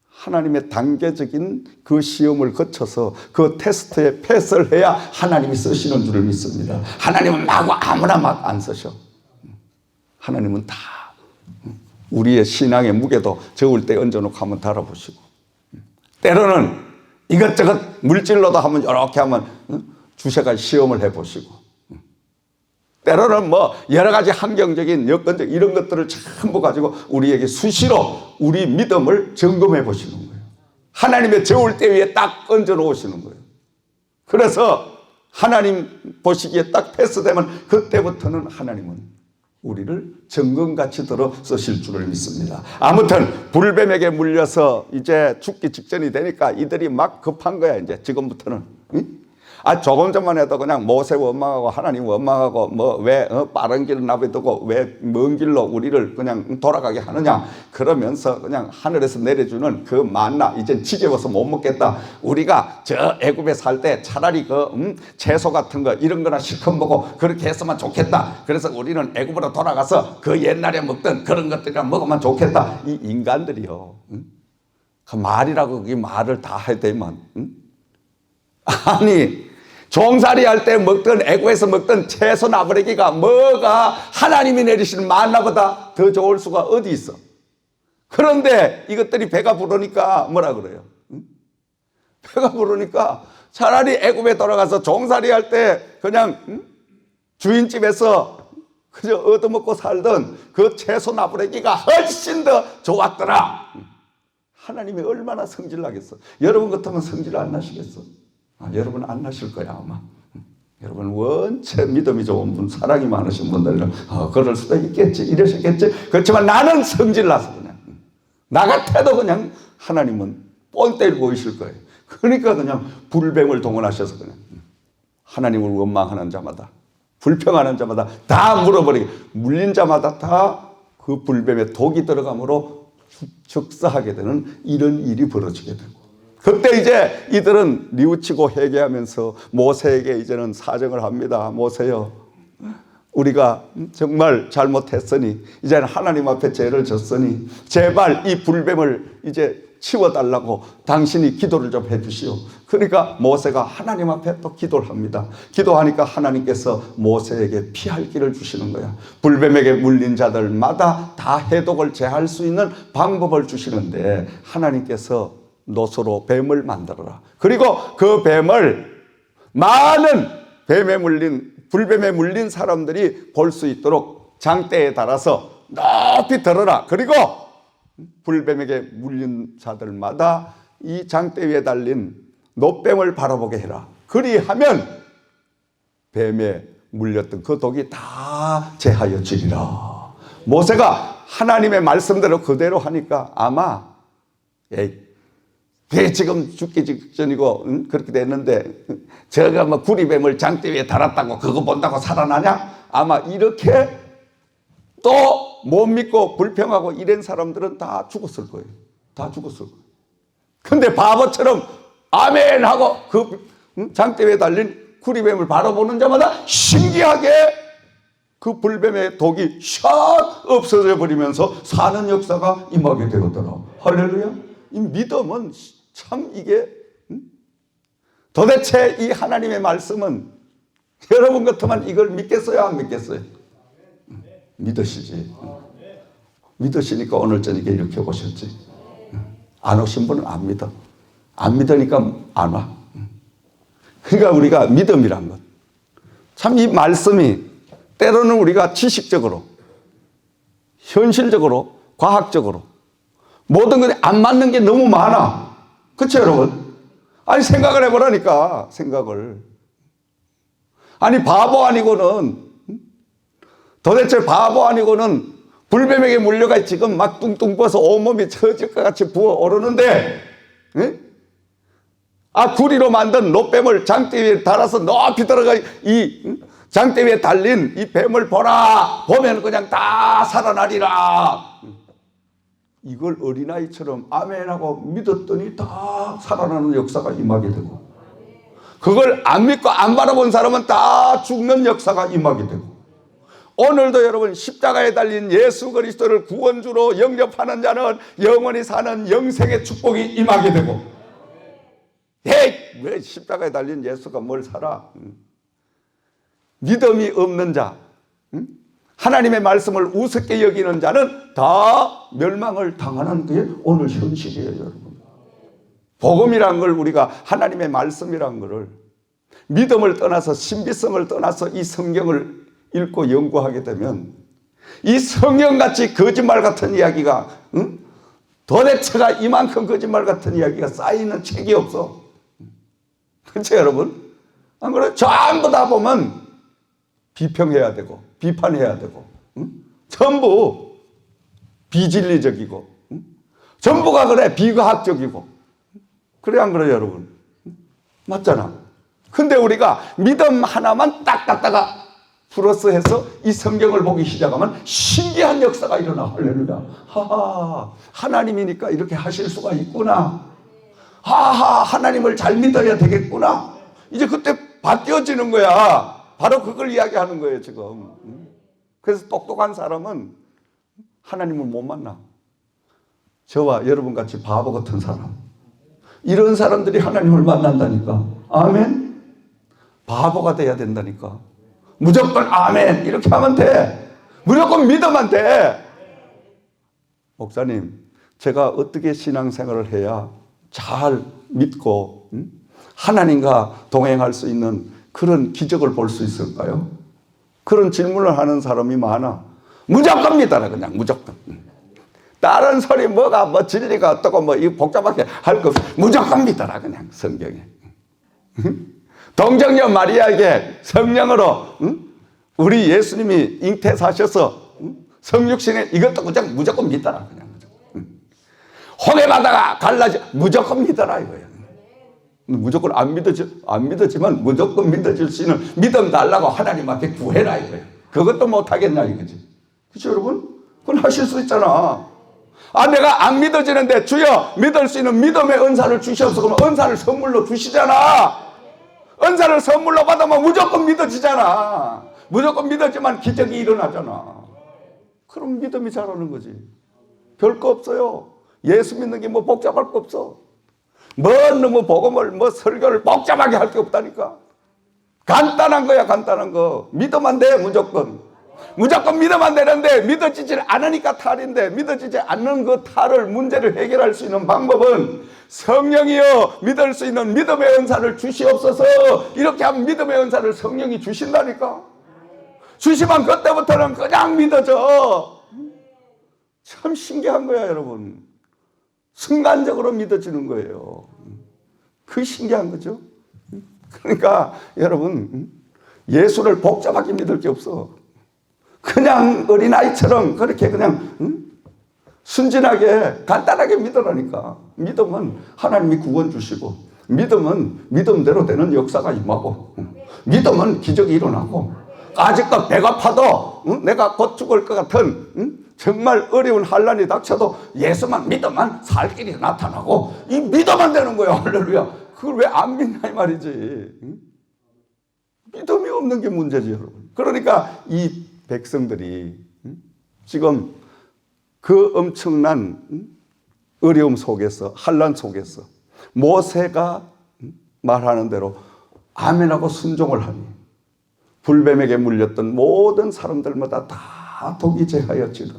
하나님의 단계적인 그 시험을 거쳐서 그 테스트에 패스를 해야 하나님이 쓰시는 줄을 믿습니다. 하나님은 마구 아무나 막 안 쓰셔. 하나님은 다 우리의 신앙의 무게도 적을 때 얹어놓고 한번 달아보시고 때로는 이것저것 물질로도 한번 이렇게 한번 주셔가 시험을 해보시고 때로는 뭐 여러 가지 환경적인 여건적 이런 것들을 전부 가지고 우리에게 수시로 우리 믿음을 점검해 보시는 거예요. 하나님의 저울 대 위에 딱 얹어 놓으시는 거예요. 그래서 하나님 보시기에 딱 패스되면 그때부터는 하나님은 우리를 정금같이 들어 쓰실 줄을 믿습니다. 아무튼 불뱀에게 물려서 이제 죽기 직전이 되니까 이들이 막 급한 거야. 이제 지금부터는. 응? 조금 전만 해도 그냥 모세 원망하고 하나님 원망하고 뭐 왜 빠른 길을 나비두고 왜 먼 길로 우리를 그냥 돌아가게 하느냐 그러면서 그냥 하늘에서 내려주는 그 만나 이젠 지겨워서 못 먹겠다. 우리가 저 애굽에 살 때 차라리 그 채소 같은 거 이런 거나 실컷 먹고 그렇게 했으면 좋겠다. 그래서 우리는 애굽으로 돌아가서 그 옛날에 먹던 그런 것들이랑 먹으면 좋겠다. 이 인간들이요. 그 말이라고 그게 말을 다 해야 되면 아니 종살이 할 때 먹던 애국에서 먹던 채소 나부레기가 뭐가 하나님이 내리시는 만나보다 더 좋을 수가 어디 있어. 그런데 이것들이 배가 부르니까 뭐라 그래요? 배가 부르니까 차라리 애국에 돌아가서 종살이 할 때 그냥 주인집에서 그저 얻어먹고 살던 그 채소 나부레기가 훨씬 더 좋았더라. 하나님이 얼마나 성질나겠어. 여러분 같으면 성질 안 나시겠어? 여러분 안 나실 거야 아마. 여러분 원체 믿음이 좋은 분 사랑이 많으신 분들은 그럴 수도 있겠지 이러셨겠지. 그렇지만 나는 성질나서 그냥 나 같아도 그냥 하나님은 뻔때를 보이실 거예요. 그러니까 그냥 불뱀을 동원하셔서 그냥 하나님을 원망하는 자마다 불평하는 자마다 다 물어버리게 물린 자마다 다 그 불뱀에 독이 들어감으로 즉사하게 되는 이런 일이 벌어지게 되고 그때 이제 이들은 뉘우치고 회개하면서 모세에게 이제는 사정을 합니다. 모세요, 우리가 정말 잘못했으니 이제는 하나님 앞에 죄를 졌으니 제발 이 불뱀을 이제 치워달라고 당신이 기도를 좀 해주시오. 그러니까 모세가 하나님 앞에 또 기도를 합니다. 기도하니까 하나님께서 모세에게 피할 길을 주시는 거야. 불뱀에게 물린 자들마다 다 해독을 제할 수 있는 방법을 주시는데 하나님께서 노소로 뱀을 만들어라. 그리고 그 뱀을 많은 불뱀에 물린 사람들이 볼 수 있도록 장대에 달아서 높이 들어라. 그리고 불뱀에게 물린 자들마다 이 장대 위에 달린 노뱀을 바라보게 해라. 그리하면 뱀에 물렸던 그 독이 다 제하여지리라. 모세가 하나님의 말씀대로 그대로 하니까 아마 지금 죽기 직전이고 그렇게 됐는데 제가 뭐 구리뱀을 장대 위에 달았다고 그거 본다고 살아나냐? 아마 이렇게 또 못 믿고 불평하고 이런 사람들은 다 죽었을 거예요. 다 죽었을 거예요. 근데 바보처럼 아멘 하고 그 장대 위에 달린 구리뱀을 바라보는 자마다 신기하게 그 불뱀의 독이 샥 없어져 버리면서 사는 역사가 임하게 되었더라. 할렐루야. 이 믿음은 참 이게 도대체 이 하나님의 말씀은 여러분 같으면 이걸 믿겠어요? 안 믿겠어요? 믿으시지. 믿으시니까 오늘 저녁에 이렇게 오셨지. 안 오신 분은 안 믿어. 안 믿으니까 안 와. 그러니까 우리가 믿음이란 것. 참 이 말씀이 때로는 우리가 지식적으로, 현실적으로, 과학적으로 모든 것이 안 맞는 게 너무 많아. 그렇죠, 여러분? 아니, 생각을 해보라니까, 생각을. 아니, 바보 아니고는, 도대체 바보 아니고는 불뱀에게 물려가 지금 막 뚱뚱 부어서 온몸이 처질 것 같이 부어오르는데, 구리로 만든 노뱀을 장대 위에 달아서 높이 들어가 이 장대 위에 달린 이 뱀을 보라. 보면 그냥 다 살아나리라. 이걸 어린아이처럼 아멘하고 믿었더니 다 살아나는 역사가 임하게 되고, 그걸 안 믿고 안 바라본 사람은 다 죽는 역사가 임하게 되고, 오늘도 여러분 십자가에 달린 예수 그리스도를 구원주로 영접하는 자는 영원히 사는 영생의 축복이 임하게 되고, 왜 십자가에 달린 예수가 뭘 살아? 믿음이 없는 자, 하나님의 말씀을 우습게 여기는 자는 다 멸망을 당하는 게 오늘 현실이에요, 여러분. 복음이란 걸 우리가 하나님의 말씀이란 거를 믿음을 떠나서 신비성을 떠나서 이 성경을 읽고 연구하게 되면 이 성경같이 거짓말 같은 이야기가 도대체가 이만큼 거짓말 같은 이야기가 쌓이는 책이 없어. 그렇죠, 여러분? 안 그래? 전부 다 보면 비평해야 되고 비판해야 되고 전부 비진리적이고 전부가 그래 비과학적이고 그래 안 그래 여러분? 맞잖아. 근데 우리가 믿음 하나만 딱 갖다가 플러스해서 이 성경을 보기 시작하면 신기한 역사가 일어나. 할렐루야. 하하, 하나님이니까 이렇게 하실 수가 있구나. 하하, 하나님을 잘 믿어야 되겠구나. 이제 그때 바뀌어지는 거야. 바로 그걸 이야기하는 거예요, 지금. 그래서 똑똑한 사람은 하나님을 못 만나. 저와 여러분 같이 바보 같은 사람. 이런 사람들이 하나님을 만난다니까. 아멘? 바보가 돼야 된다니까. 무조건 아멘 이렇게 하면 돼. 무조건 믿으면 돼. 목사님, 제가 어떻게 신앙생활을 해야 잘 믿고 하나님과 동행할 수 있는 그런 기적을 볼 수 있을까요? 그런 질문을 하는 사람이 많아. 무조건 믿어라, 그냥 무조건. 다른 소리 뭐가 뭐 진리가 어떻고 뭐 이 복잡하게 할 거 없어. 무조건 믿어라, 그냥 성경에. 동정녀 마리아에게 성령으로 우리 예수님이 잉태사셔서 성육신에 이것도 그냥 무조건 믿어라, 그냥. 홍해 바다가 갈라져 무조건 믿어라 이거야. 무조건 안 믿어지만 무조건 믿어질 수 있는 믿음 달라고 하나님 앞에 구해라 이거야. 그것도 못 하겠냐 이거지. 그렇죠, 여러분? 그건 하실 수 있잖아. 내가 안 믿어지는데 주여 믿을 수 있는 믿음의 은사를 주셔서 그러면 은사를 선물로 주시잖아. 은사를 선물로 받으면 무조건 믿어지잖아. 무조건 믿어지만 기적이 일어나잖아. 그럼 믿음이 자라는 거지. 별거 없어요. 예수 믿는 게 뭐 복잡할 거 없어. 너무 복음을 설교를 복잡하게 할 게 없다니까. 간단한 거야, 간단한 거. 믿으면 돼, 무조건. 무조건 믿으면 되는데 믿어지지 않으니까 탈인데, 믿어지지 않는 그 탈을, 문제를 해결할 수 있는 방법은 성령이여 믿을 수 있는 믿음의 은사를 주시옵소서. 이렇게 하면 믿음의 은사를 성령이 주신다니까. 주시면 그때부터는 그냥 믿어져. 참 신기한 거야, 여러분. 순간적으로 믿어지는 거예요. 그 신기한 거죠. 그러니까 여러분, 예수를 복잡하게 믿을 게 없어. 그냥 어린아이처럼 그렇게 그냥 순진하게 간단하게 믿으라니까. 믿음은 하나님이 구원 주시고, 믿음은 믿음대로 되는 역사가 임하고, 믿음은 기적이 일어나고, 아직도 배고파도 내가 곧 죽을 것 같은 정말 어려운 환란이 닥쳐도 예수만 믿으면 살 길이 나타나고, 이 믿으면 되는 거야. 할렐루야. 그걸 왜 안 믿냐 이 말이지. 믿음이 없는 게 문제지, 여러분. 그러니까 이 백성들이 지금 그 엄청난 어려움 속에서, 환란 속에서 모세가 말하는 대로 아멘하고 순종을 하니 불뱀에게 물렸던 모든 사람들마다 다 독이 제하였지라.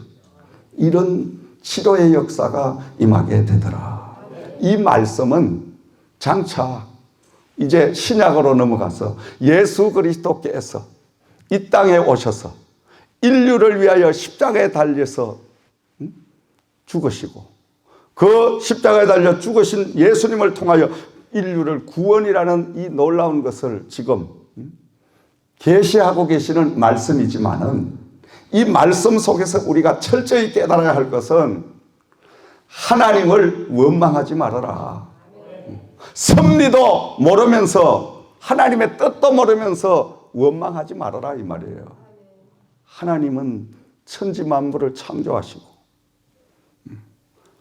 이런 치료의 역사가 임하게 되더라. 이 말씀은 장차 이제 신약으로 넘어가서 예수 그리스도께서 이 땅에 오셔서 인류를 위하여 십자가에 달려서 죽으시고, 그 십자가에 달려 죽으신 예수님을 통하여 인류를 구원이라는 이 놀라운 것을 지금 계시하고 계시는 말씀이지만은, 이 말씀 속에서 우리가 철저히 깨달아야 할 것은 하나님을 원망하지 말아라. 섭리도 모르면서, 하나님의 뜻도 모르면서 원망하지 말아라 이 말이에요. 하나님은 천지 만물을 창조하시고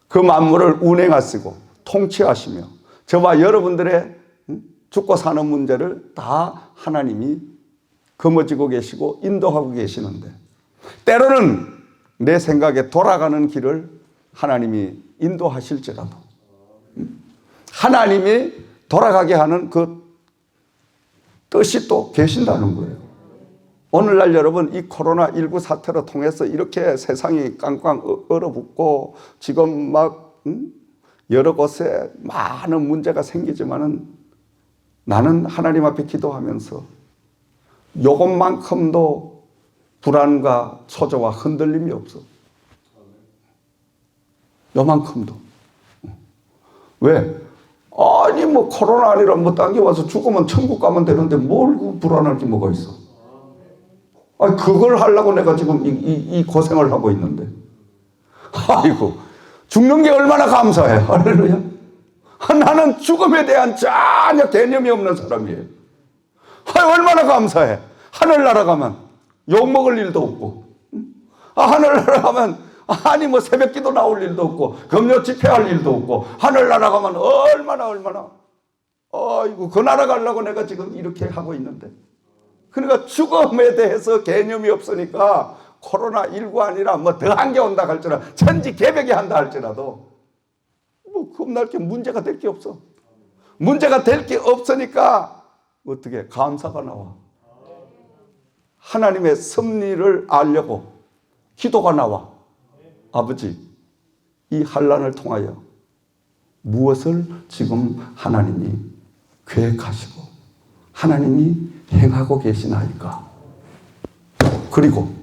그 만물을 운행하시고 통치하시며 저와 여러분들의 죽고 사는 문제를 다 하나님이 거머쥐고 계시고 인도하고 계시는데, 때로는 내 생각에 돌아가는 길을 하나님이 인도하실지라도 하나님이 돌아가게 하는 그 뜻이 또 계신다는 거예요. 오늘날 여러분, 이 코로나19 사태로 통해서 이렇게 세상이 깡깡 얼어붙고 지금 막 여러 곳에 많은 문제가 생기지만은, 나는 하나님 앞에 기도하면서 요것만큼도 불안과 초조와 흔들림이 없어. 요만큼도. 왜? 아니 뭐 코로나 아니라 뭐 딴 게 와서 죽으면 천국 가면 되는데 뭘 그 불안할 게 뭐가 있어. 아니 그걸 하려고 내가 지금 이 고생을 하고 있는데. 아이고, 죽는 게 얼마나 감사해. 할렐루야. 나는 죽음에 대한 전혀 개념이 없는 사람이에요. 얼마나 감사해. 하늘나라 가면 욕먹을 일도 없고, 하늘나라 가면 아니 뭐 새벽기도 나올 일도 없고, 금요 집회할 일도 없고, 하늘나라 가면 얼마나 아이고, 그 나라 가려고 내가 지금 이렇게 하고 있는데. 그러니까 죽음에 대해서 개념이 없으니까 코로나19 아니라 뭐 더한 게 온다 할지라도, 천지 개벽이 한다 할지라도 뭐 겁날 게 문제가 될 게 없어. 문제가 될 게 없으니까 어떻게 감사가 나와. 하나님의 섭리를 알려고 기도가 나와. 아버지, 이 환난을 통하여 무엇을 지금 하나님이 계획하시고 하나님이 행하고 계시나이까. 그리고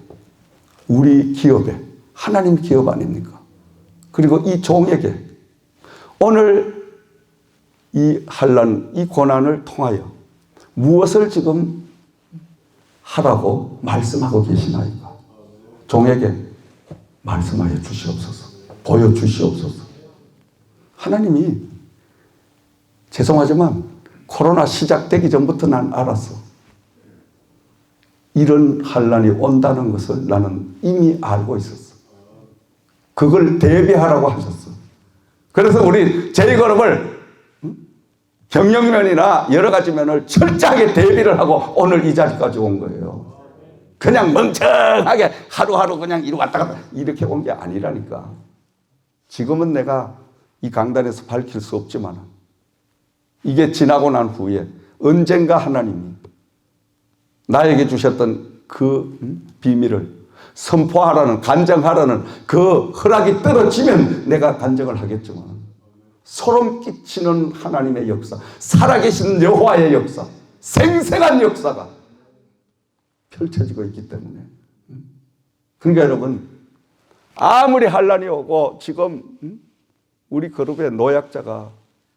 우리 기업에, 하나님 기업 아닙니까? 그리고 이 종에게 오늘 이 환난, 이 고난을 통하여 무엇을 지금 하라고 말씀하고 계시나이까. 종에게 말씀하여 주시옵소서. 보여주시옵소서. 하나님이, 죄송하지만 코로나 시작되기 전부터 난 알았어. 이런 환난이 온다는 것을 나는 이미 알고 있었어. 그걸 대비하라고 하셨어. 그래서 우리 제이그룹을 경영면이나 여러 가지 면을 철저하게 대비를 하고 오늘 이 자리까지 온 거예요. 그냥 멍청하게 하루하루 그냥 이리 왔다 갔다 이렇게 온 게 아니라니까. 지금은 내가 이 강단에서 밝힐 수 없지만 이게 지나고 난 후에 언젠가 하나님이 나에게 주셨던 그 비밀을 선포하라는, 간증하라는 그 허락이 떨어지면 내가 간증을 하겠지만, 소름 끼치는 하나님의 역사, 살아계신 여호와의 역사, 생생한 역사가 펼쳐지고 있기 때문에. 그러니까 여러분, 아무리 환란이 오고 지금 우리 그룹의 노약자가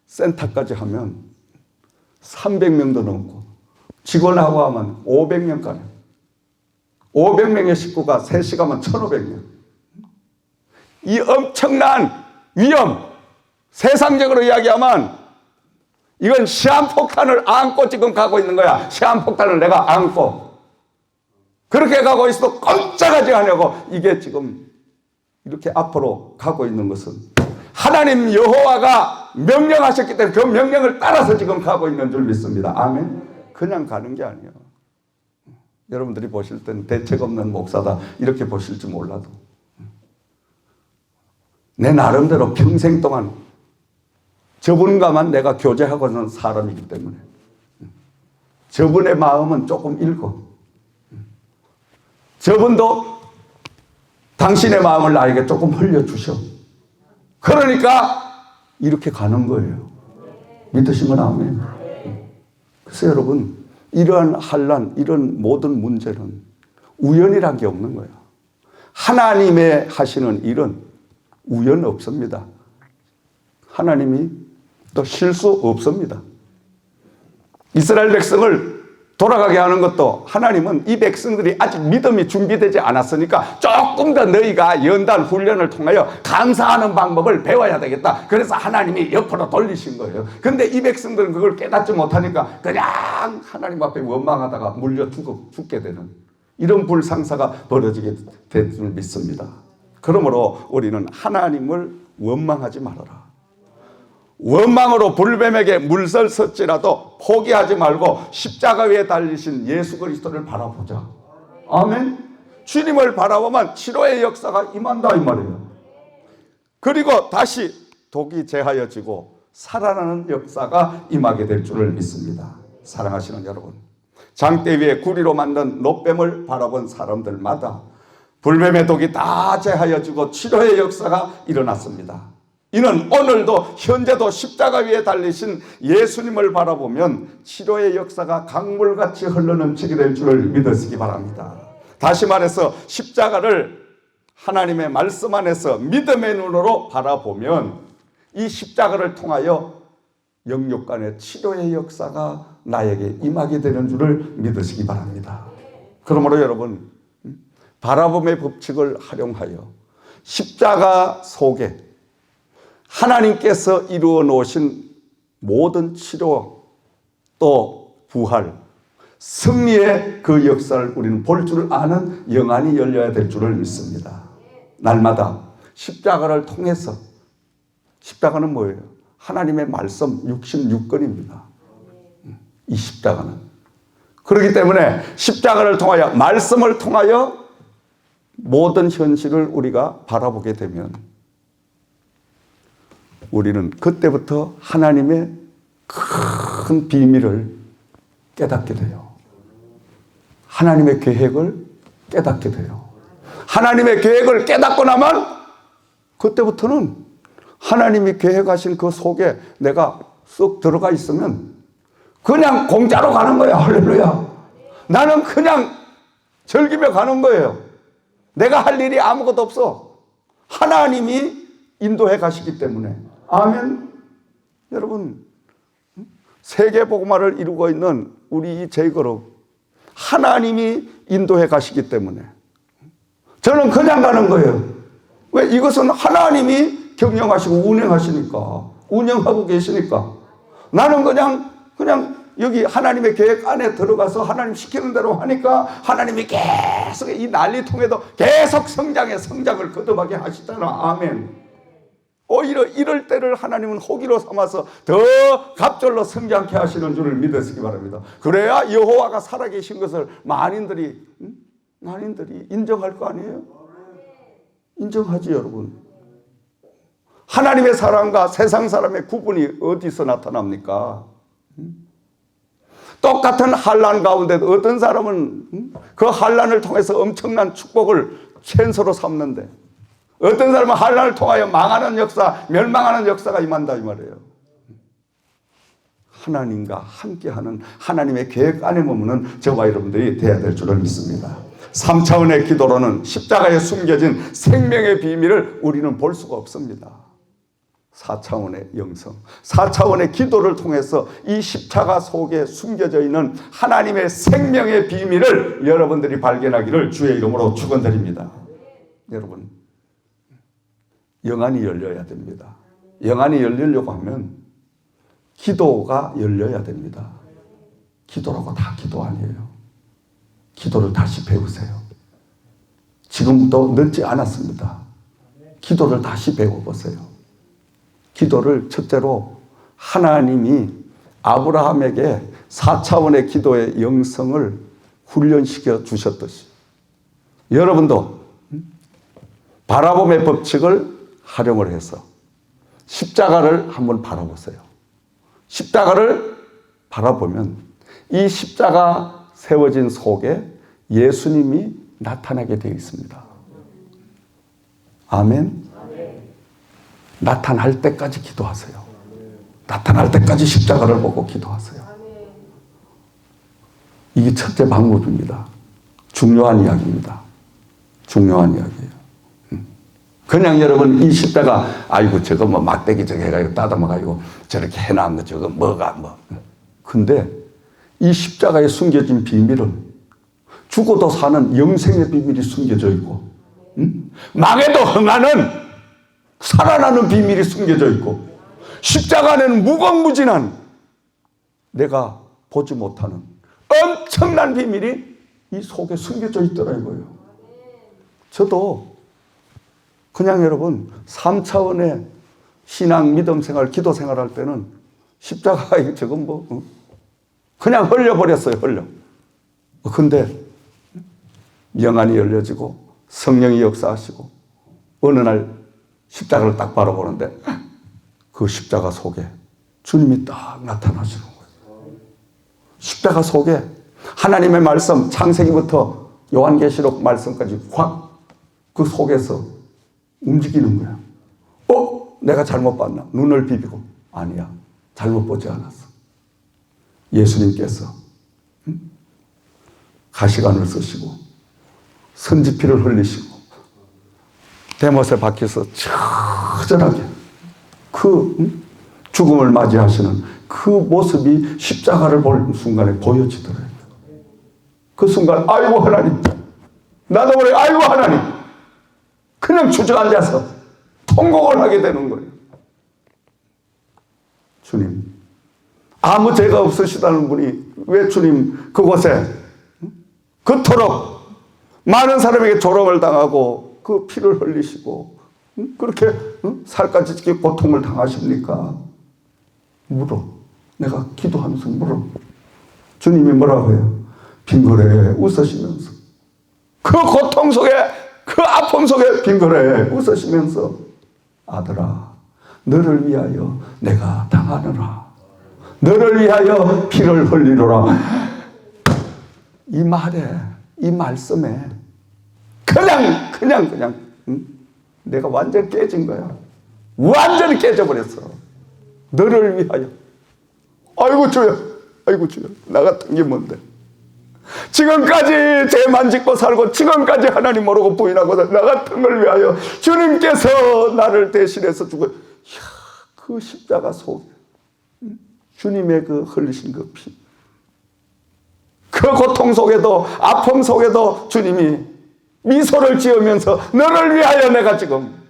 센터까지 하면 300명도 넘고, 직원하고 하면 500명까지, 500명의 식구가 3시간만 1,500명. 이 엄청난 위험, 세상적으로 이야기하면 이건 시한폭탄을 안고 지금 가고 있는 거야. 시한폭탄을 내가 안고 그렇게 가고 있어도 꼼짝하지 않으려고 이게 지금 이렇게 앞으로 가고 있는 것은 하나님 여호와가 명령하셨기 때문에 그 명령을 따라서 지금 가고 있는 줄 믿습니다. 아멘. 그냥 가는 게 아니에요. 여러분들이 보실 땐 대책 없는 목사다 이렇게 보실지 몰라도 내 나름대로 평생 동안 저분과만 내가 교제하고 있는 사람이기 때문에 저분의 마음은 조금 읽고 저분도 당신의 마음을 나에게 조금 흘려주셔. 그러니까 이렇게 가는 거예요. 믿으시면 아멘. 그래서 여러분, 이러한 환난, 이런 모든 문제는 우연이란 게 없는 거예요. 하나님의 하시는 일은 우연 없습니다. 하나님이 또 실수 없습니다. 이스라엘 백성을 돌아가게 하는 것도 하나님은 이 백성들이 아직 믿음이 준비되지 않았으니까 조금 더 너희가 연단 훈련을 통하여 감사하는 방법을 배워야 되겠다. 그래서 하나님이 옆으로 돌리신 거예요. 근데 이 백성들은 그걸 깨닫지 못하니까 그냥 하나님 앞에 원망하다가 물려 죽게 되는 이런 불상사가 벌어지게 될 줄 믿습니다. 그러므로 우리는 하나님을 원망하지 말아라. 원망으로 불뱀에게 물설 섰지라도 포기하지 말고 십자가 위에 달리신 예수 그리스도를 바라보자. 아멘. 주님을 바라보면 치료의 역사가 임한다 이 말이에요. 그리고 다시 독이 제하여지고 살아나는 역사가 임하게 될 줄을 믿습니다. 사랑하시는 여러분, 장대 위에 구리로 만든 놋뱀을 바라본 사람들마다 불뱀의 독이 다 제하여지고 치료의 역사가 일어났습니다. 이는 오늘도 현재도 십자가 위에 달리신 예수님을 바라보면 치료의 역사가 강물같이 흘러넘치게 될 줄을 믿으시기 바랍니다. 다시 말해서 십자가를 하나님의 말씀 안에서 믿음의 눈으로 바라보면 이 십자가를 통하여 영육간의 치료의 역사가 나에게 임하게 되는 줄을 믿으시기 바랍니다. 그러므로 여러분, 바라봄의 법칙을 활용하여 십자가 속에 하나님께서 이루어 놓으신 모든 치료 또 부활, 승리의 그 역사를 우리는 볼 줄 아는 영안이 열려야 될 줄을 믿습니다. 날마다 십자가를 통해서, 십자가는 뭐예요? 하나님의 말씀 66권입니다. 이 십자가는. 그렇기 때문에 십자가를 통하여, 말씀을 통하여 모든 현실을 우리가 바라보게 되면 우리는 그때부터 하나님의 큰 비밀을 깨닫게 돼요. 하나님의 계획을 깨닫게 돼요. 하나님의 계획을 깨닫고 나면 그때부터는 하나님이 계획하신 그 속에 내가 쏙 들어가 있으면 그냥 공짜로 가는 거야. 할렐루야. 나는 그냥 즐기며 가는 거예요. 내가 할 일이 아무것도 없어. 하나님이 인도해 가시기 때문에. 아멘. 여러분, 세계 복음화를 이루고 있는 우리 이 제그룹, 하나님이 인도해 가시기 때문에 저는 그냥 가는 거예요. 왜? 이것은 하나님이 경영하시고 운영하시니까, 운영하고 계시니까. 나는 그냥 여기 하나님의 계획 안에 들어가서 하나님 시키는 대로 하니까 하나님이 계속 이 난리통에도 계속 성장을 거듭하게 하시잖아. 아멘. 오히려 이럴 때를 하나님은 호기로 삼아서 더 갑절로 성장케 하시는 줄을 믿으시기 바랍니다. 그래야 여호와가 살아계신 것을 만인들이 인정할 거 아니에요? 인정하지 여러분. 하나님의 사랑과 세상 사람의 구분이 어디서 나타납니까? 똑같은 환난 가운데도 어떤 사람은 그 환난을 통해서 엄청난 축복을 최소로 삼는데, 어떤 사람은 환난을 통하여 망하는 역사, 멸망하는 역사가 임한다 이 말이에요. 하나님과 함께하는 하나님의 계획 안에 머무는 저와 여러분들이 되어야 될 줄을 믿습니다. 3차원의 기도로는 십자가에 숨겨진 생명의 비밀을 우리는 볼 수가 없습니다. 4차원의 영성, 4차원의 기도를 통해서 이 십자가 속에 숨겨져 있는 하나님의 생명의 비밀을 여러분들이 발견하기를 주의 이름으로 축원드립니다. 여러분, 영안이 열려야 됩니다. 영안이 열리려고 하면 기도가 열려야 됩니다. 기도라고 다 기도 아니에요. 기도를 다시 배우세요. 지금도 늦지 않았습니다. 기도를 다시 배워보세요. 기도를 첫째로 하나님이 아브라함에게 4차원의 기도의 영성을 훈련시켜 주셨듯이 여러분도 바라봄의 법칙을 활용을 해서 십자가를 한번 바라보세요. 십자가를 바라보면 이 십자가 세워진 속에 예수님이 나타나게 되어 있습니다. 아멘. 나타날 때까지 기도하세요. 나타날 때까지 십자가를 보고 기도하세요. 이게 첫째 방법입니다. 중요한 이야기입니다. 중요한 이야기예요. 그냥 여러분 이 십자가 아이고 저거 뭐 막대기 저거 해가지고 따듬어가지고 저렇게 해놓은 거 저거 뭐가 뭐. 근데 이 십자가에 숨겨진 비밀은 죽어도 사는 영생의 비밀이 숨겨져 있고, 망해도 흥하는 살아나는 비밀이 숨겨져 있고, 십자가 안에는 무궁무진한 내가 보지 못하는 엄청난 비밀이 이 속에 숨겨져 있더라고요. 저도 그냥 여러분 3차원의 신앙, 믿음 생활, 기도 생활할 때는 십자가 저건 뭐 그냥 흘려버렸어요. 흘려. 근데 영안이 열려지고 성령이 역사하시고 어느 날 십자가를 딱 바라보는데 그 십자가 속에 주님이 딱 나타나시는 거예요. 십자가 속에 하나님의 말씀, 창세기부터 요한계시록 말씀까지 확 그 속에서 움직이는 거야. 내가 잘못 봤나? 눈을 비비고. 아니야. 잘못 보지 않았어. 예수님께서 가시관을 쓰시고 선지피를 흘리시고 대못에 박혀서 처절하게 그 죽음을 맞이하시는 그 모습이 십자가를 볼 순간에 보여지더래요. 그 순간 아이고 하나님, 나도 그래. 아이고 하나님. 그냥 주저앉아서 통곡을 하게 되는 거예요. 주님, 아무 죄가 없으시다는 분이 왜 주님 그곳에 그토록 많은 사람에게 조롱을 당하고 그 피를 흘리시고 그렇게 살까지 찢기 고통을 당하십니까? 물어. 내가 기도하면서 물어. 주님이 뭐라고 해요? 빙그레 웃으시면서 그 고통 속에 그 아픔 속에 빙그레 웃으시면서 아들아, 너를 위하여 내가 당하노라. 너를 위하여 피를 흘리노라. 이 말에, 이 말씀에 그냥 내가 완전히 깨진 거야. 완전히 깨져버렸어. 너를 위하여. 아이고 주여, 아이고 주여. 나 같은 게 뭔데? 지금까지 죄만 짓고 살고 지금까지 하나님 모르고 부인하고 나 같은 걸 위하여 주님께서 나를 대신해서 죽어. 그 십자가 속에 주님의 그 흘리신 그 피, 그 고통 속에도 아픔 속에도 주님이 미소를 지으면서 너를 위하여 내가 지금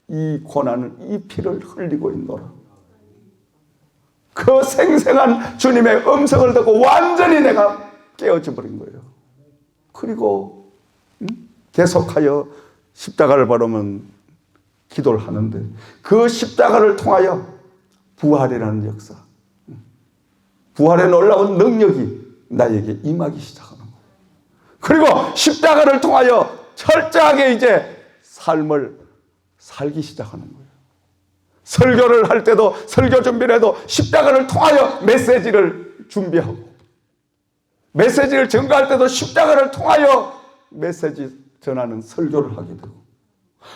이 고난을, 이 피를 흘리고 있노라. 그 생생한 주님의 음성을 듣고 완전히 내가 깨어져 버린 거예요. 그리고 계속하여 십자가를 바라보면 기도를 하는데 그 십자가를 통하여 부활이라는 역사, 부활의 놀라운 능력이 나에게 임하기 시작하는 거예요. 그리고 십자가를 통하여 철저하게 이제 삶을 살기 시작하는 거예요. 설교를 할 때도, 설교 준비를 해도 십자가를 통하여 메시지를 준비하고, 메시지를 전가할 때도 십자가를 통하여 메시지 전하는 설교를 하게 되고,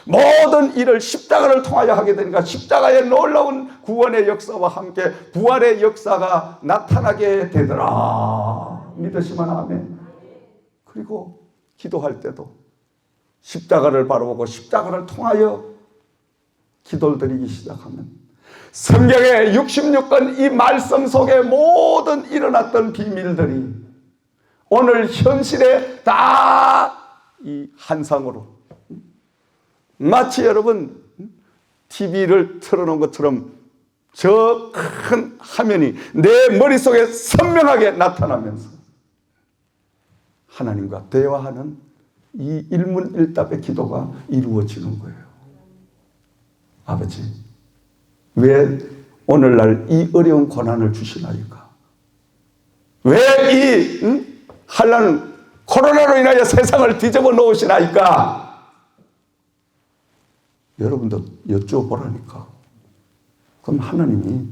모든 일을 십자가를 통하여 하게 되니까 십자가의 놀라운 구원의 역사와 함께 부활의 역사가 나타나게 되더라. 믿으시면 아멘. 그리고 기도할 때도 십자가를 바라보고 십자가를 통하여 기도를 드리기 시작하면 성경의 66권 이 말씀 속에 모든 일어났던 비밀들이 오늘 현실에 다 이 한상으로, 마치 여러분 TV를 틀어놓은 것처럼 저 큰 화면이 내 머릿속에 선명하게 나타나면서 하나님과 대화하는 이 일문일답의 기도가 이루어지는 거예요. 아버지, 왜 오늘날 이 어려운 고난을 주시나이까? 왜 이 한란 코로나로 인하여 세상을 뒤집어 놓으시나이까? 여러분도 여쭤보라니까. 그럼 하나님이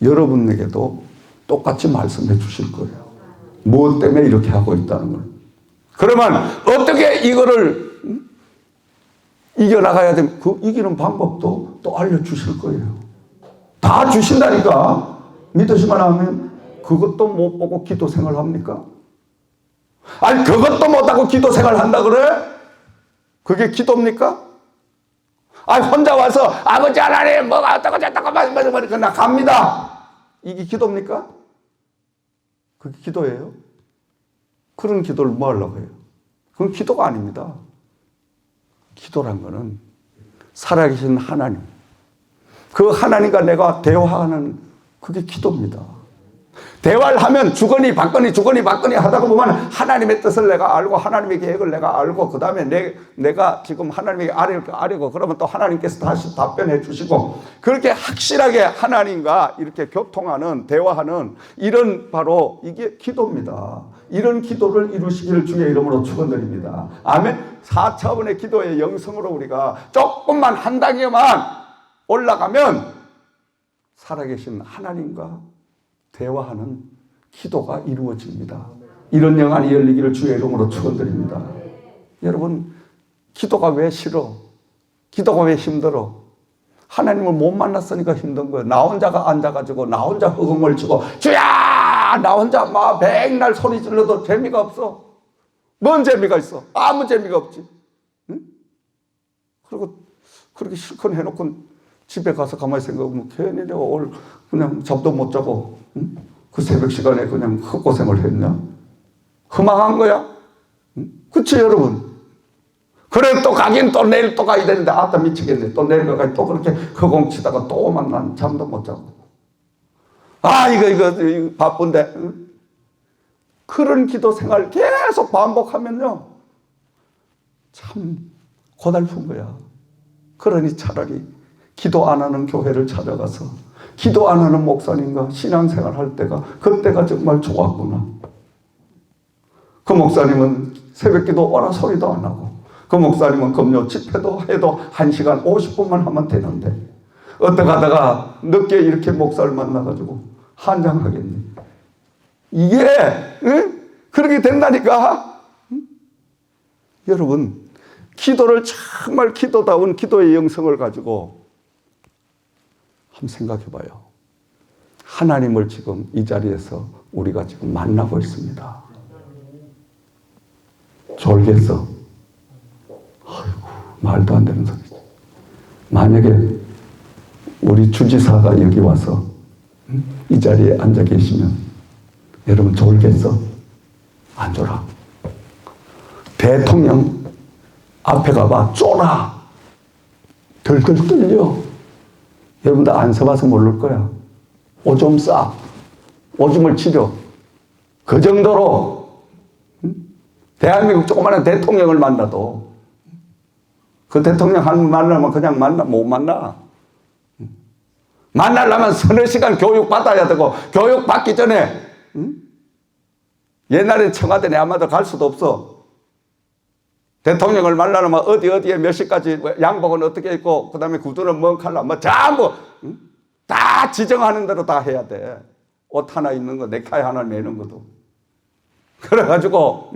여러분에게도 똑같이 말씀해 주실 거예요. 무엇 때문에 이렇게 하고 있다는 걸. 그러면 어떻게 이거를 이겨나가야 되면 그 이기는 방법도 또 알려주실 거예요. 다 주신다니까. 믿으시면 하면 그것도 못 보고 기도 생활합니까? 아니 그것도 못하고 기도 생활 한다 그래? 그게 기도입니까? 아니 혼자 와서 아버지 하나님 뭐가 어떻고 저떻고 말씀하시면 나 갑니다. 이게 기도입니까? 그게 기도예요? 그런 기도를 뭐 하려고 해요? 그건 기도가 아닙니다. 기도란 거는 살아계신 하나님, 그 하나님과 내가 대화하는 그게 기도입니다. 대화를 하면 주거니 받거니 주거니 받거니 하다가 보면 하나님의 뜻을 내가 알고 하나님의 계획을 내가 알고 그 다음에 내가 지금 하나님에게 아뢰고 그러면 또 하나님께서 다시 답변해 주시고 그렇게 확실하게 하나님과 이렇게 교통하는 대화하는 이런 바로 이게 기도입니다. 이런 기도를 이루시기를 주의 이름으로 축원드립니다. 아멘. 4차원의 기도의 영성으로 우리가 조금만 한 단계만 올라가면 살아계신 하나님과 대화하는 기도가 이루어집니다. 이런 영안이 열리기를 주의 이름으로 축원드립니다. 여러분, 기도가 왜 싫어? 기도가 왜 힘들어? 하나님을 못 만났으니까 힘든 거예요. 나 혼자가 앉아가지고 나 혼자 허공을 치고 주야! 나 혼자 막 백날 소리 질러도 재미가 없어. 뭔 재미가 있어? 아무 재미가 없지. 응? 그리고 그렇게 실컷 해놓고 집에 가서 가만히 생각하면 괜히 내가 오늘 그냥 잠도 못 자고 응? 그 새벽 시간에 그냥 헛고생을 했냐? 허망한 거야? 응? 그치 여러분? 그래 또 가긴 또 내일 또 가야 되는데 아따 미치겠네. 또 내일 가까지 또 그렇게 허공치다가 또 만난 잠도 못 자고 아 이거 바쁜데 응? 그런 기도 생활 계속 반복하면요 참 고달픈 거야. 그러니 차라리 기도 안 하는 교회를 찾아가서 기도 안 하는 목사님과 신앙생활 할 때가 그때가 정말 좋았구나. 그 목사님은 새벽기도 오라 소리도 안 하고 그 목사님은 금요 집회도 해도 1시간 50분만 하면 되는데 어떻게 하다가 늦게 이렇게 목사를 만나가지고 한장하겠네. 이게 응? 그렇게 된다니까. 응? 여러분 기도를 정말 기도다운 기도의 영성을 가지고 한번 생각해 봐요. 하나님을 지금 이 자리에서 우리가 지금 만나고 있습니다. 졸겠어. 아이고, 말도 안 되는 소리지. 만약에 우리 주지사가 여기 와서 이 자리에 앉아 계시면 여러분 졸겠어? 안 졸아. 대통령 앞에 가봐 쫄아. 덜덜 떨려. 여러분들 안 써봐서 모를 거야. 오줌 싸. 오줌을 치료. 그 정도로 대한민국 조그마한 대통령을 만나도 그 대통령 한 번 만나면 그냥 못 만나. 만나려면 서너 시간 교육 받아야 되고 교육 받기 전에 옛날에 청와대 내한마다 갈 수도 없어. 대통령을 만나려면 어디에 몇 시까지 양복은 어떻게 입고 그 다음에 구두는 뭔 칼라 뭐 전부 응? 다 지정하는 대로 다 해야 돼. 옷 하나 입는 거, 넥타이 하나 매는 것도. 그래가지고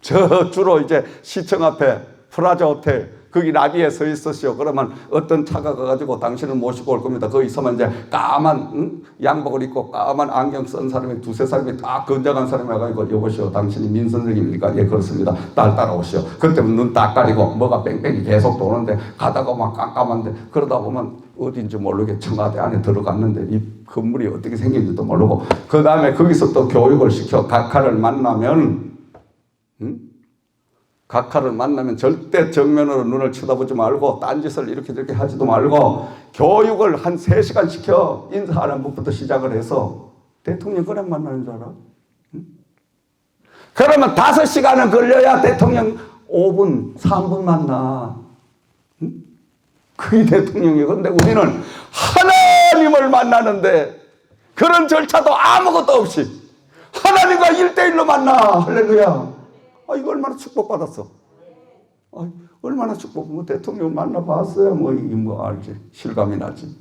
저 주로 이제 시청 앞에 프라자 호텔 거기 나비에 서 있으시오. 그러면 어떤 차가 가가지고 당신을 모시고 올 겁니다. 거기 있으면 이제 까만 양복을 입고 까만 안경 쓴 사람이 두세 사람이 딱 건장한 사람이 와가지고 여보시오, 당신이 민선생입니까? 예, 그렇습니다. 따라오시오. 그때는 눈 딱 가리고 뭐가 뺑뺑이 계속 도는데 가다가 막 깜깜한데 그러다 보면 어딘지 모르게 청와대 안에 들어갔는데 이 건물이 어떻게 생긴지도 모르고 그 다음에 거기서 또 교육을 시켜 각하를 만나면 각하를 만나면 절대 정면으로 눈을 쳐다보지 말고 딴짓을 이렇게 저렇게 하지도 말고 교육을 한 3시간 시켜. 인사하는 법부터 시작을 해서 대통령 그래 만나는 줄 알아? 응? 그러면 5시간은 걸려야 대통령 5분, 3분 만나. 응? 그게 대통령이에요. 그런데 우리는 하나님을 만나는데 그런 절차도 아무것도 없이 하나님과 1대1로 만나. 할렐루야. 이거 얼마나 축복받았어. 얼마나 축복. 뭐 대통령 만나봤어야 뭐 알지. 실감이 나지.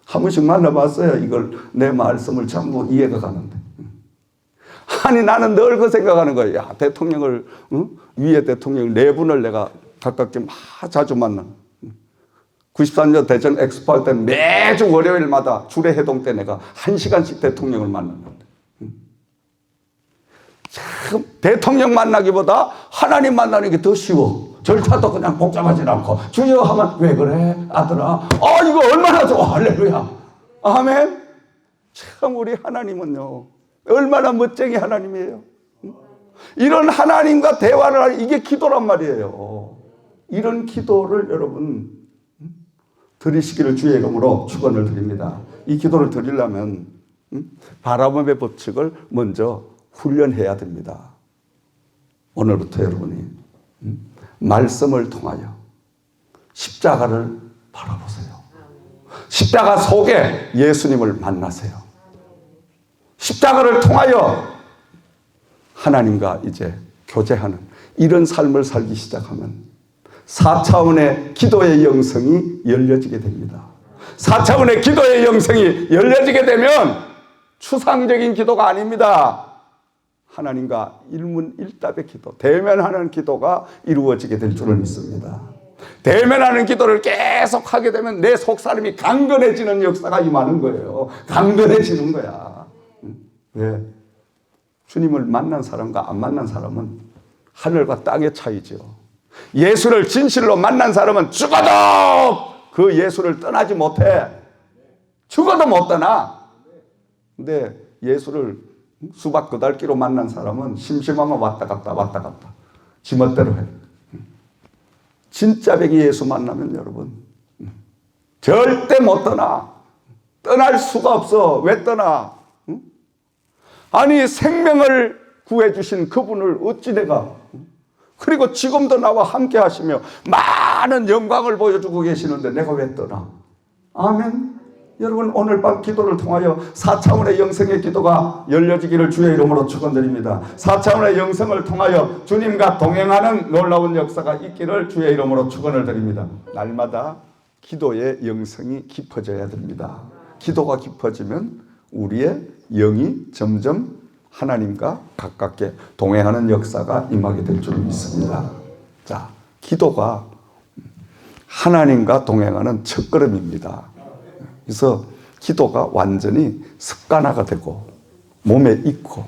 한 번씩 만나봤어야 이걸 내 말씀을 전부 이해가 가는데. 아니 나는 늘 그 생각하는 거야. 야, 대통령을 위에 대통령 4분을 내가 가깝게 자주 만나. 93년 대전 엑스포 할 때는 매주 월요일마다 주례해동 때 내가 1시간씩 대통령을 만났는데. 참 대통령 만나기보다 하나님 만나는 게 더 쉬워. 절차도 그냥 복잡하지 않고 주여 하면 왜 그래 아들아? 이거 얼마나 좋아. 할렐루야. 아멘. 참 우리 하나님은요 얼마나 멋쟁이 하나님이에요. 이런 하나님과 대화를 하는 이게 기도란 말이에요. 이런 기도를 여러분 드리시기를 주의 이름으로 축원을 드립니다. 이 기도를 드리려면 바라봄의 법칙을 먼저 훈련해야 됩니다. 오늘부터 여러분이 말씀을 통하여 십자가를 바라보세요. 십자가 속에 예수님을 만나세요. 십자가를 통하여 하나님과 이제 교제하는 이런 삶을 살기 시작하면 4차원의 기도의 영성이 열려지게 됩니다. 4차원의 기도의 영성이 열려지게 되면 추상적인 기도가 아닙니다. 하나님과 일문일답의 기도, 대면하는 기도가 이루어지게 될 줄을 믿습니다. 대면하는 기도를 계속 하게 되면 내 속사람이 강건해지는 역사가 임하는 거예요. 강건해지는 거야. 왜? 주님을 만난 사람과 안 만난 사람은 하늘과 땅의 차이죠. 예수를 진실로 만난 사람은 죽어도 그 예수를 떠나지 못해. 죽어도 못 떠나. 근데 예수를 수박 그달기로 만난 사람은 심심하면 왔다 갔다 지멋대로 해. 진짜 백이 예수 만나면 여러분 절대 못 떠나. 떠날 수가 없어. 왜 떠나? 아니 생명을 구해주신 그분을 어찌 내가 그리고 지금도 나와 함께 하시며 많은 영광을 보여주고 계시는데 내가 왜 떠나? 아멘. 여러분 오늘 밤 기도를 통하여 4차원의 영성의 기도가 열려지기를 주의 이름으로 축원드립니다. 4차원의 영성을 통하여 주님과 동행하는 놀라운 역사가 있기를 주의 이름으로 축원을 드립니다. 날마다 기도의 영성이 깊어져야 됩니다. 기도가 깊어지면 우리의 영이 점점 하나님과 가깝게 동행하는 역사가 임하게 될 줄 믿습니다. 자, 기도가 하나님과 동행하는 첫걸음입니다. 그래서 기도가 완전히 습관화가 되고 몸에 익고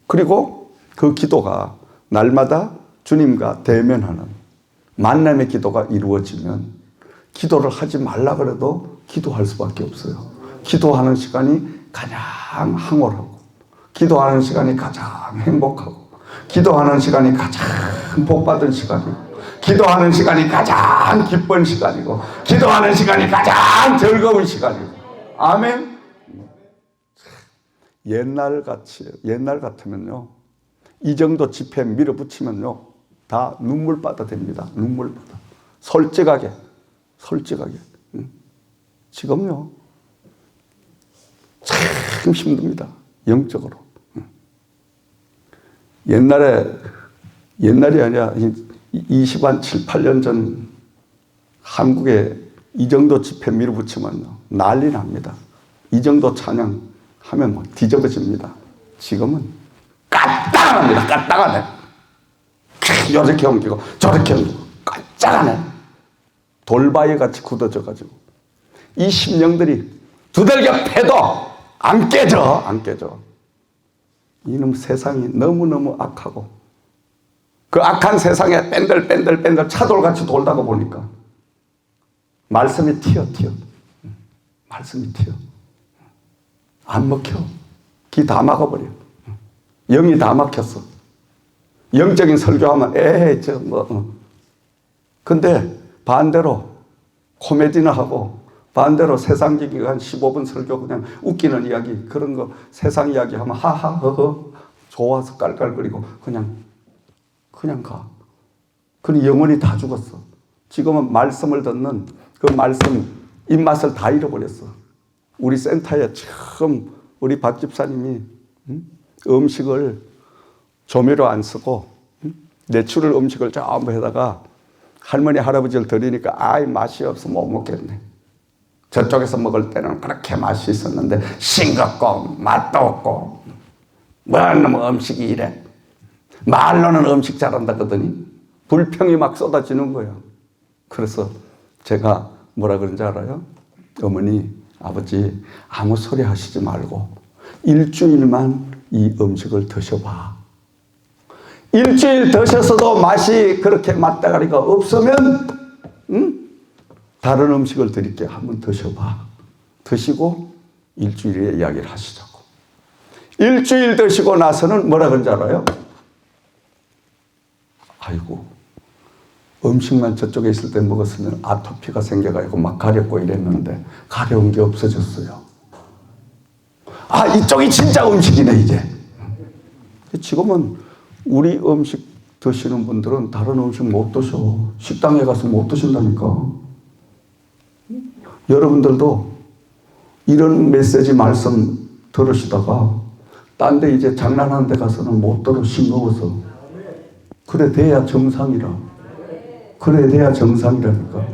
그리고 그 기도가 날마다 주님과 대면하는 만남의 기도가 이루어지면 기도를 하지 말라 그래도 기도할 수밖에 없어요. 기도하는 시간이 가장 황홀하고 기도하는 시간이 가장 행복하고 기도하는 시간이 가장 복받은 시간이고 기도하는 시간이 가장 기쁜 시간이고 기도하는 시간이 가장 즐거운 시간이고 아멘. 옛날 같으면요 이 정도 집회 밀어붙이면요 다 눈물바다 됩니다. 눈물바다. 솔직하게 지금요 참 힘듭니다. 영적으로. 옛날이 아니라 7, 8년 전 한국에 이 정도 집회 밀어붙이면 난리 납니다. 이 정도 찬양하면 뭐 뒤집어집니다. 지금은 까딱합니다. 까딱하네. 이렇게 옮기고 저렇게 옮기고 까딱하네. 돌바위 같이 굳어져가지고 이 심령들이 두들겨 패도 안 깨져. 안 깨져. 이놈 세상이 너무너무 악하고 그 악한 세상에 뺀들뺀들 차돌같이 돌다가 보니까 말씀이 튀어. 말씀이 튀어. 안 먹혀. 귀 다 막아버려. 영이 다 막혔어. 영적인 설교하면 근데 반대로 코미디나 하고 반대로 세상적인 한 15분 설교 그냥 웃기는 이야기 그런 거 세상 이야기 하면 하하 허허 좋아서 깔깔거리고 그냥 가. 그럼 영혼이 다 죽었어. 지금은 말씀을 듣는 그 말씀 입맛을 다 잃어버렸어. 우리 센터에 처음 우리 박 집사님이 음식을 조미료 안 쓰고 내추럴 음식을 전부 해다가 할머니 할아버지를 드리니까 아이 맛이 없어 못 먹겠네. 저쪽에서 먹을 때는 그렇게 맛이 있었는데 싱겁고 맛도 없고 뭔 음식이 이래. 말로는 음식 잘한다 그러더니 불평이 막 쏟아지는 거예요. 그래서 제가 뭐라 그런지 알아요? 어머니, 아버지 아무 소리 하시지 말고 일주일만 이 음식을 드셔봐. 일주일 드셔서도 맛이 그렇게 맛다가리가 없으면 다른 음식을 드릴게요. 한번 드셔봐. 드시고 일주일에 이야기를 하시자고. 일주일 드시고 나서는 뭐라 그런지 알아요? 아이고 음식만 저쪽에 있을 때 먹었으면 아토피가 생겨가지고 막 가렵고 이랬는데 가려운 게 없어졌어요. 아 이쪽이 진짜 음식이네 이제. 지금은 우리 음식 드시는 분들은 다른 음식 못 드셔. 식당에 가서 못 드신다니까. 여러분들도 이런 메시지 말씀 들으시다가 딴 데 이제 장난하는 데 가서는 못 들어 싱거워서. 그래 돼야 정상이라. 그래 돼야 정상이라니까.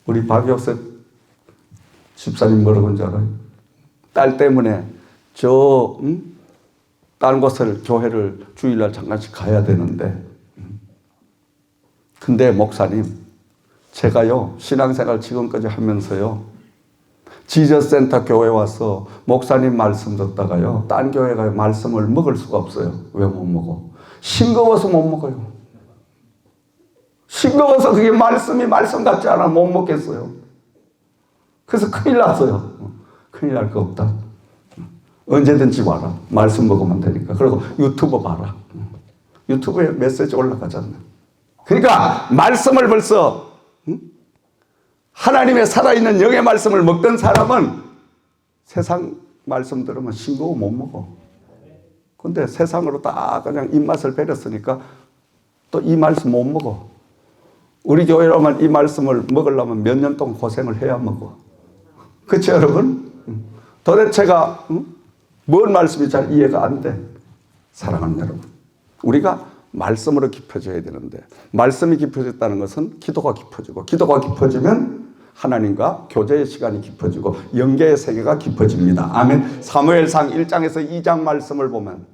우리 박역석 집사님 뭐라고 하는지 알아요? 딸 때문에 다른 곳을 교회를 주일날 잠깐씩 가야 되는데 근데 목사님 제가요 신앙생활 지금까지 하면서요 지저센터 교회 와서 목사님 말씀 듣다가요 딴 교회 가요 말씀을 먹을 수가 없어요. 왜 못 먹어? 싱거워서 못 먹어요. 싱거워서 그게 말씀이 말씀 같지 않아 못 먹겠어요. 그래서 큰일 났어요. 큰일 날 거 없다. 언제든지 와라. 말씀 먹으면 되니까. 그리고 유튜브 봐라. 유튜브에 메시지 올라가잖아. 그러니까 말씀을 벌써 하나님의 살아있는 영의 말씀을 먹던 사람은 세상 말씀 들으면 싱거워 못 먹어. 근데 세상으로 다 그냥 입맛을 베렸으니까 또 이 말씀 못 먹어. 우리 교회로만 이 말씀을 먹으려면 몇 년 동안 고생을 해야 먹어. 그렇죠 여러분? 도대체가 뭔 말씀이 잘 이해가 안 돼. 사랑하는 여러분, 우리가 말씀으로 깊어져야 되는데 말씀이 깊어졌다는 것은 기도가 깊어지고 기도가 깊어지면 하나님과 교제의 시간이 깊어지고 영계의 세계가 깊어집니다. 아멘. 사무엘상 1장에서 2장 말씀을 보면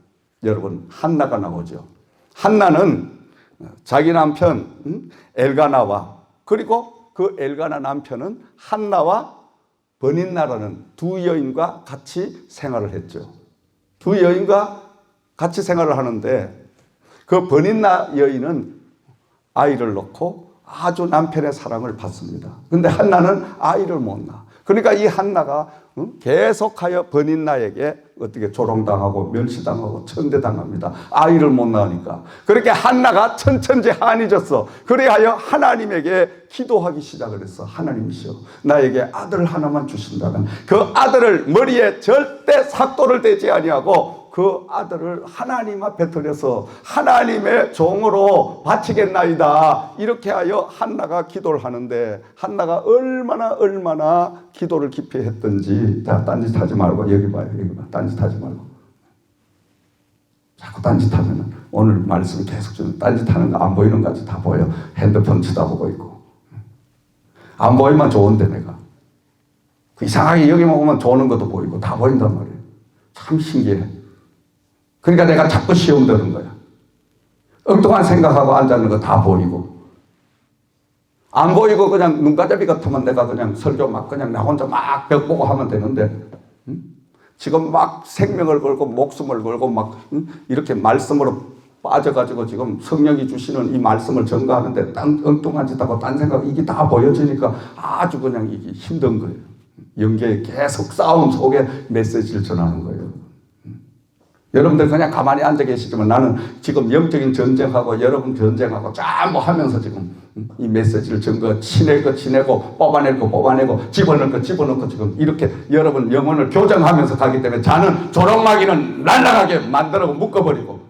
여러분 한나가 나오죠. 한나는 자기 남편 엘가나와 그리고 그 엘가나 남편은 한나와 버닌나라는 두 여인과 같이 생활을 했죠. 두 여인과 같이 생활을 하는데 그 버닌나 여인은 아이를 낳고 아주 남편의 사랑을 받습니다. 근데 한나는 아이를 못 낳아. 그러니까 이 한나가 계속하여 버닌나에게 어떻게 조롱당하고 멸시당하고 천대당합니다. 아이를 못 낳으니까. 그렇게 한나가 천천지한해졌어. 그래하여 하나님에게 기도하기 시작을 했어. 하나님이시여 나에게 아들 하나만 주신다면 그 아들을 머리에 절대 삭도를 대지 아니하고 그 아들을 하나님 앞에 드려서 하나님의 종으로 바치겠나이다. 이렇게 하여 한나가 기도를 하는데 한나가 얼마나 기도를 깊이 했던지. 자, 딴짓하지 말고 여기 봐요. 여기 봐. 딴짓하지 말고. 자꾸 딴짓하면 오늘 말씀 계속 주는 딴짓하는 거 안 보이는 거 같이 다 보여. 핸드폰 쳐다보고 있고. 안 보이면 좋은데 내가. 그 이상하게 여기만 오면 좋은 것도 보이고 다 보인단 말이에요. 참 신기해. 그러니까 내가 자꾸 시험 드는 거야. 엉뚱한 생각하고 앉아있는 거 다 보이고. 안 보이고 그냥 눈가잡이 같으면 내가 그냥 설교 막 그냥 나 혼자 막 벽 보고 하면 되는데, 지금 막 생명을 걸고 목숨을 걸고 막 이렇게 말씀으로 빠져가지고 지금 성령이 주시는 이 말씀을 전가하는데 엉뚱한 짓 하고 딴 생각 이게 다 보여지니까 아주 그냥 이게 힘든 거예요. 영계에 계속 싸움 속에 메시지를 전하는 거예요. 여러분들 그냥 가만히 앉아 계시지만 나는 지금 영적인 전쟁하고 여러분 전쟁하고 전부 하면서 지금 이 메시지를 전거 치내고 뽑아내고 집어넣고 지금 이렇게 여러분 영혼을 교정하면서 가기 때문에 자는 조롱마귀는 날아가게 만들고 묶어버리고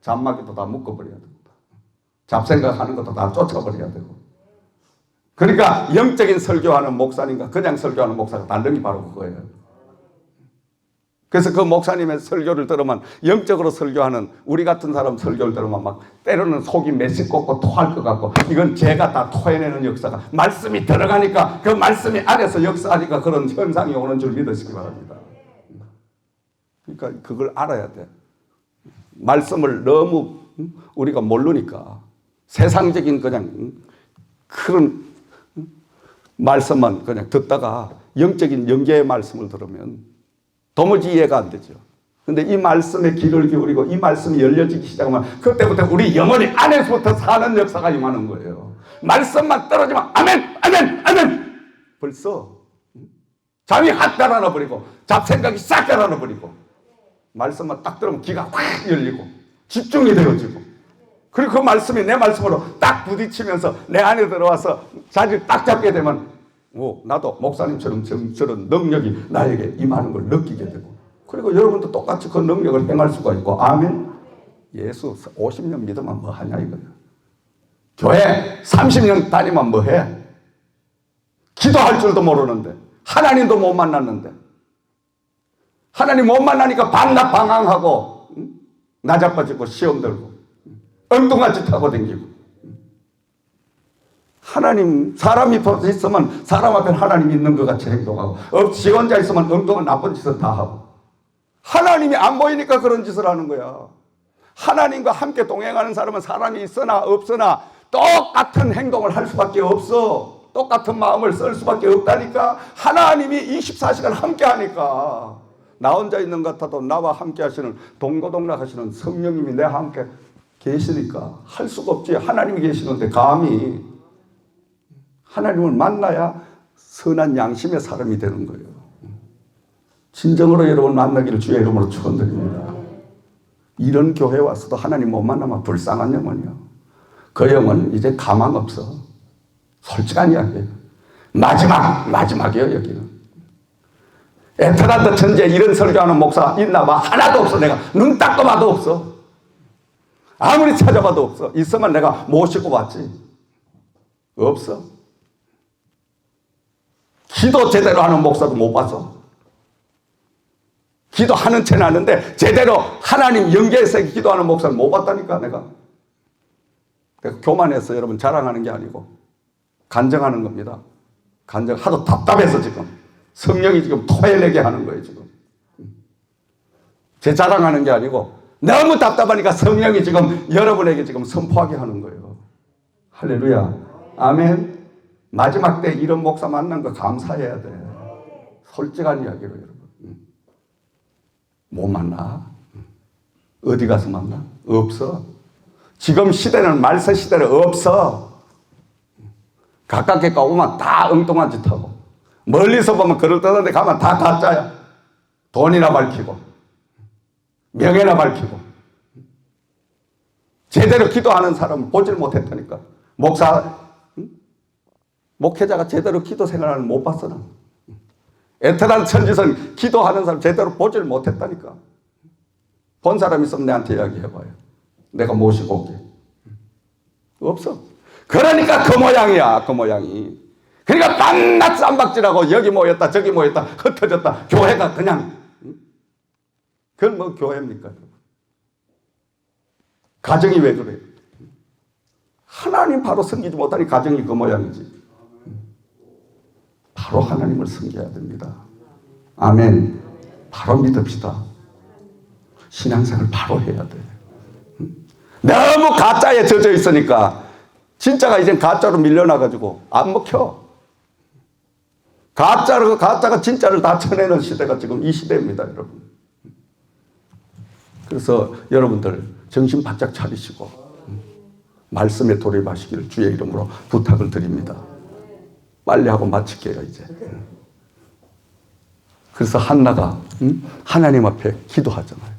잠마귀도 다 묶어버려야 됩니다. 잡생각하는 것도 다 쫓아버려야 되고. 그러니까 영적인 설교하는 목사님과 그냥 설교하는 목사가 다른 게 바로 그거예요. 그래서 그 목사님의 설교를 들으면 영적으로 설교하는 우리 같은 사람 설교를 들으면 막 때로는 속이 메시 꽂고 토할 것 같고 이건 제가 다 토해내는 역사가 말씀이 들어가니까 그 말씀이 안에서 역사하니까 그런 현상이 오는 줄 믿으시기 바랍니다. 그러니까 그걸 알아야 돼. 말씀을 너무 우리가 모르니까 세상적인 그냥 그런 말씀만 그냥 듣다가 영적인 영계의 말씀을 들으면 도무지 이해가 안 되죠. 근데 이 말씀에 귀를 기울이고 이 말씀이 열려지기 시작하면 그때부터 우리 영혼이 안에서부터 사는 역사가 임하는 거예요. 말씀만 떨어지면 아멘 벌써 잠이 확 달아나버리고 잡생각이 싹 달아나버리고 말씀만 딱 들으면 귀가 확 열리고 집중이 되어지고 그리고 그 말씀이 내 말씀으로 딱 부딪히면서 내 안에 들어와서 자리를 딱 잡게 되면 나도 목사님처럼 저런 능력이 나에게 임하는 걸 느끼게 되고 그리고 여러분도 똑같이 그 능력을 행할 수가 있고 아멘. 예수 50년 믿으면 뭐 하냐 이거예요. 교회 30년 다니면 뭐 해? 기도할 줄도 모르는데 하나님도 못 만났는데 하나님 못 만나니까 방황하고 나자빠지고 시험 들고 엉뚱한 짓 하고 다니고 하나님 사람이 있으면 사람 앞에 하나님이 있는 것 같이 행동하고 없이 혼자 있으면 엉뚱한 나쁜 짓을 다 하고 하나님이 안 보이니까 그런 짓을 하는 거야. 하나님과 함께 동행하는 사람은 사람이 있으나 없으나 똑같은 행동을 할 수밖에 없어. 똑같은 마음을 쓸 수밖에 없다니까. 하나님이 24시간 함께 하니까 나 혼자 있는 것 같아도 나와 함께 하시는 동고동락 하시는 성령님이 내 함께 계시니까 할 수가 없지. 하나님이 계시는데 감히 하나님을 만나야 선한 양심의 사람이 되는 거예요. 진정으로 여러분 만나기를 주의 이름으로 축원드립니다. 이런 교회에 와서도 하나님 못 만나면 불쌍한 영혼이요. 그 영혼은 이제 가망 없어. 솔직한 이야기예요. 마지막이에요 여기는. 에트란트 천지에 이런 설교하는 목사 있나 봐. 하나도 없어. 내가 눈 닦고 봐도 없어. 아무리 찾아봐도 없어. 있으면 내가 모시고 왔지. 없어. 기도 제대로 하는 목사도 못 봤어. 기도하는 채는 아는데 제대로 하나님 영계에서 기도하는 목사를 못 봤다니까 내가 교만해서 여러분 자랑하는 게 아니고 간증하는 겁니다. 간증 하도 답답해서 지금 성령이 지금 토해내게 하는 거예요 지금. 제 자랑하는 게 아니고 너무 답답하니까 성령이 지금 여러분에게 지금 선포하게 하는 거예요. 할렐루야. 아멘. 마지막 때 이런 목사 만난 거 감사해야 돼. 솔직한 이야기로 여러분. 못 만나. 어디 가서 만나? 없어. 지금 시대는 말세 시대는 없어. 가깝게 오면 다 엉뚱한 짓 하고 멀리서 보면 그럴듯한데 가면 다 가짜야. 돈이나 밝히고 명예나 밝히고 제대로 기도하는 사람은 보질 못했다니까. 목회자가 제대로 기도 생활을 못 봤어. 에트란 천지선 기도하는 사람 제대로 보질 못했다니까. 본 사람 있으면 내한테 이야기해봐요. 내가 모시고 올게. 없어. 그러니까 그 모양이야. 그 모양이. 그러니까 밤낮 쌈박질하고 여기 모였다 저기 모였다 흩어졌다. 교회가 그냥 그건 뭐 교회입니까? 가정이 왜 그래요? 하나님 바로 섬기지 못하니 가정이 그 모양이지. 바로 하나님을 섬겨야 됩니다. 아멘. 바로 믿읍시다. 신앙생활 바로 해야 돼. 너무 가짜에 젖어 있으니까 진짜가 이젠 가짜로 밀려나가지고 안 먹혀. 가짜가 진짜를 다 쳐내는 시대가 지금 이 시대입니다, 여러분. 그래서 여러분들 정신 바짝 차리시고 말씀에 돌입하시기를 주의 이름으로 부탁을 드립니다. 빨리 하고 마칠게요, 이제. 그래서 한나가 하나님 앞에 기도하잖아요.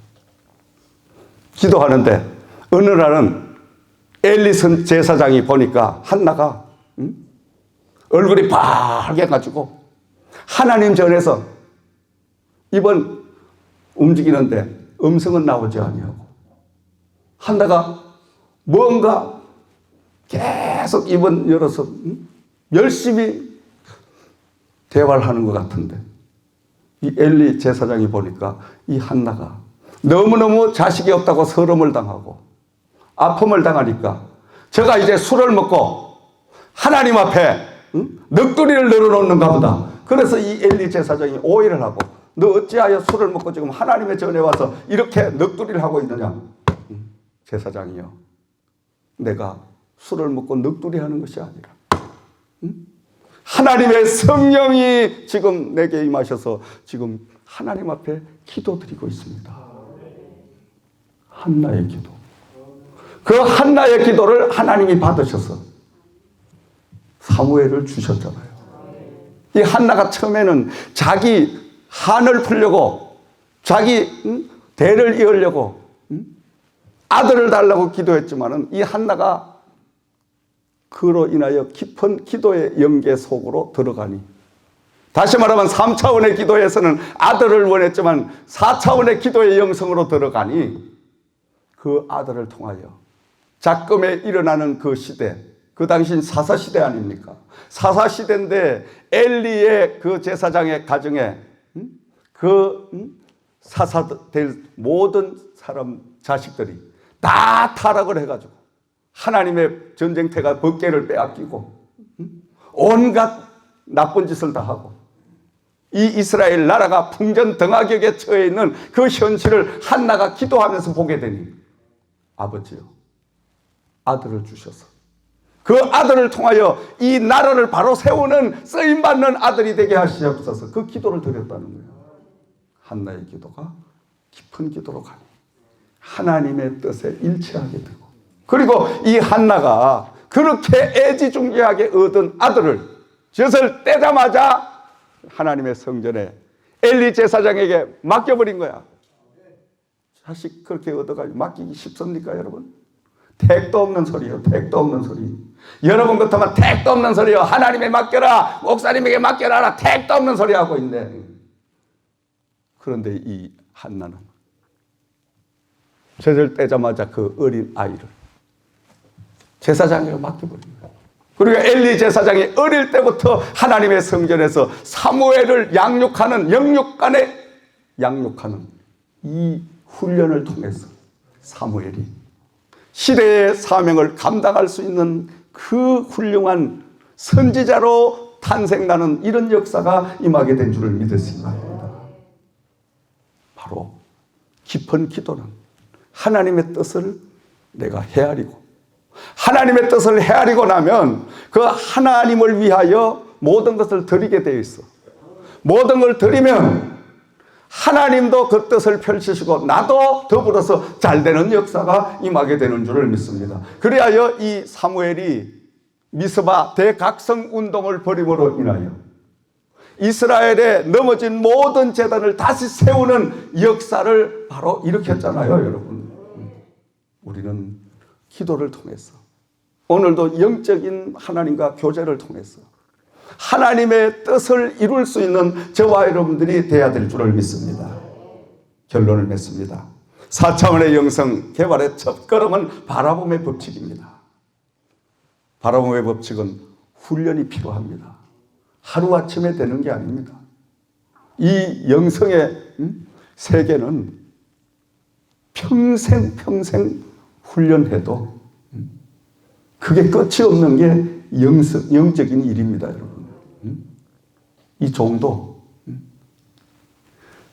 기도하는데 어느 날은 엘리 제사장이 보니까 한나가 얼굴이 빨개가지고 하나님 전에서 입은 움직이는데 음성은 나오지 아니하고 한나가 뭔가 계속 입은 열어서 열심히 대화를 하는 것 같은데 이 엘리 제사장이 보니까 이 한나가 너무너무 자식이 없다고 서름을 당하고 아픔을 당하니까 제가 이제 술을 먹고 하나님 앞에 넋두리를 늘어놓는가 보다. 그래서 이 엘리 제사장이 오해를 하고 너 어찌하여 술을 먹고 지금 하나님의 전에 와서 이렇게 넋두리를 하고 있느냐. 제사장이요, 내가 술을 먹고 넋두리 하는 것이 아니라 하나님의 성령이 지금 내게 임하셔서 지금 하나님 앞에 기도드리고 있습니다. 한나의 기도. 그 한나의 기도를 하나님이 받으셔서 사무엘을 주셨잖아요. 이 한나가 처음에는 자기 한을 풀려고 자기 대를 이으려고 아들을 달라고 기도했지만은 이 한나가 그로 인하여 깊은 기도의 영계 속으로 들어가니, 다시 말하면 3차원의 기도에서는 아들을 원했지만 4차원의 기도의 영성으로 들어가니 그 아들을 통하여 작금에 일어나는 그 시대, 그 당시는 사사시대 아닙니까? 사사시대인데 엘리의 그 제사장의 가정에 사사될 모든 사람 자식들이 다 타락을 해가지고 하나님의 전쟁터가 법궤를 빼앗기고 온갖 나쁜 짓을 다 하고 이 이스라엘 나라가 풍전등화격에 처해 있는 그 현실을 한나가 기도하면서 보게 되니 아버지요, 아들을 주셔서 그 아들을 통하여 이 나라를 바로 세우는 쓰임받는 아들이 되게 하시옵소서. 그 기도를 드렸다는 거예요. 한나의 기도가 깊은 기도로 가니 하나님의 뜻에 일치하게 되고, 그리고 이 한나가 그렇게 애지중지하게 얻은 아들을 젖을 떼자마자 하나님의 성전에 엘리 제사장에게 맡겨버린 거야. 자식 그렇게 얻어가지고 맡기기 쉽습니까, 여러분? 택도 없는 소리요, 택도 없는 소리. 여러분 같으면 택도 없는 소리요. 하나님에 맡겨라, 목사님에게 맡겨라, 택도 없는 소리 하고 있네. 그런데 이 한나는 젖을 떼자마자 그 어린 아이를 제사장에게 맡겨버린 거예요. 그리고 엘리 제사장이 어릴 때부터 하나님의 성전에서 사무엘을 영육간에 양육하는 이 훈련을 통해서 사무엘이 시대의 사명을 감당할 수 있는 그 훌륭한 선지자로 탄생나는 이런 역사가 임하게 된 줄을 믿으시기 바랍니다. 바로 깊은 기도는 하나님의 뜻을 내가 헤아리고, 하나님의 뜻을 헤아리고 나면 그 하나님을 위하여 모든 것을 드리게 되어 있어. 모든 걸 드리면 하나님도 그 뜻을 펼치시고 나도 더불어서 잘되는 역사가 임하게 되는 줄을 믿습니다. 그리하여 이 사무엘이 미스바 대각성 운동을 벌임으로 인하여 이스라엘에 넘어진 모든 제단을 다시 세우는 역사를 바로 일으켰잖아요, 여러분. 우리는 기도를 통해서, 오늘도 영적인 하나님과 교제를 통해서 하나님의 뜻을 이룰 수 있는 저와 여러분들이 되어야 될 줄을 믿습니다. 결론을 맺습니다. 4차원의 영성 개발의 첫걸음은 바라봄의 법칙입니다. 바라봄의 법칙은 훈련이 필요합니다. 하루아침에 되는 게 아닙니다. 이 영성의 세계는 평생 훈련해도 그게 끝이 없는 게 영적인 일입니다, 여러분. 이 종도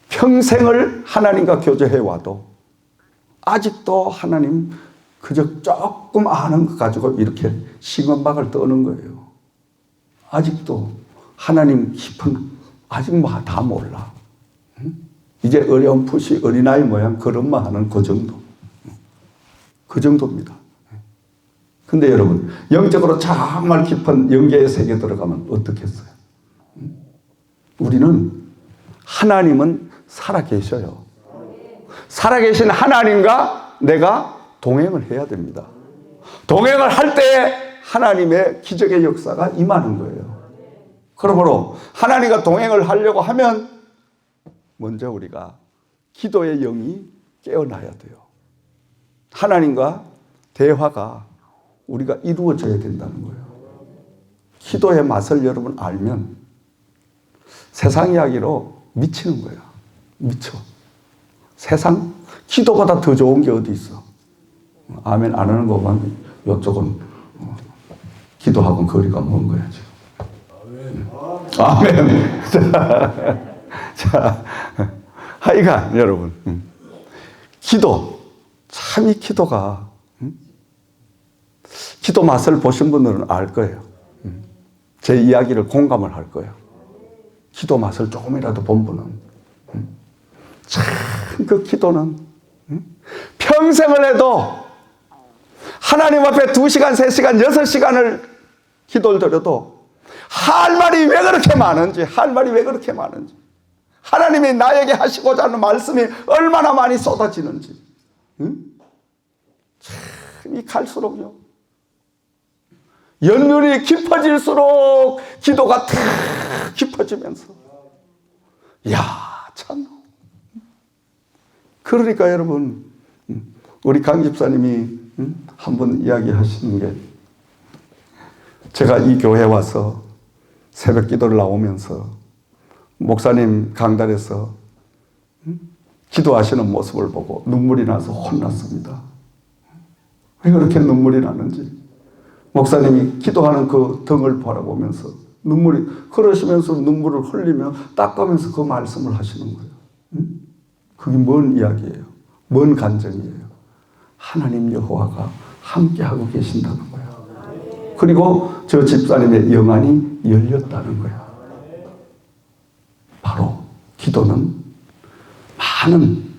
평생을 하나님과 교제해와도 아직도 하나님 그저 조금 아는 것 가지고 이렇게 싱언박을 떠는 거예요. 아직도 하나님 깊은 아직 뭐 다 몰라. 이제 어렴풋이 어린아이 모양 걸음마 하는 그 정도. 그 정도입니다. 근데 여러분, 영적으로 정말 깊은 영계의 세계에 들어가면 어떻겠어요? 우리는 하나님은 살아계셔요. 살아계신 하나님과 내가 동행을 해야 됩니다. 동행을 할 때 하나님의 기적의 역사가 임하는 거예요. 그러므로 하나님과 동행을 하려고 하면 먼저 우리가 기도의 영이 깨어나야 돼요. 하나님과 대화가 우리가 이루어져야 된다는 거예요. 기도의 맛을 여러분 알면 세상 이야기로 미치는 거야. 미쳐. 세상 기도보다 더 좋은 게 어디 있어. 아멘 안 하는 거 보면 이쪽은 기도하고는 거리가 먼 거야 지금. 아멘. 자, 하여간 여러분 기도 참 이 기도가 기도 맛을 보신 분들은 알 거예요. 제 이야기를 공감을 할 거예요. 기도 맛을 조금이라도 본 분은 참 그 기도는 평생을 해도 하나님 앞에 2시간, 3시간, 6시간을 기도를 드려도 할 말이 왜 그렇게 많은지, 할 말이 왜 그렇게 많은지, 하나님이 나에게 하시고자 하는 말씀이 얼마나 많이 쏟아지는지, 참 이 갈수록요 연륜이 깊어질수록 기도가 탁 깊어지면서 야 참. 그러니까 여러분 우리 강 집사님이 한 번 이야기하시는 게 제가 이 교회에 와서 새벽 기도를 나오면서 목사님 강단에서 기도하시는 모습을 보고 눈물이 나서 혼났습니다. 왜 그렇게 눈물이 나는지. 목사님이 기도하는 그 등을 바라보면서 눈물이 그러시면서 눈물을 흘리며 닦으면서 그 말씀을 하시는 거예요. 그게 뭔 이야기예요? 뭔 간증이에요? 하나님 여호와가 함께하고 계신다는 거예요. 그리고 저 집사님의 영안이 열렸다는 거예요. 바로 기도는 많은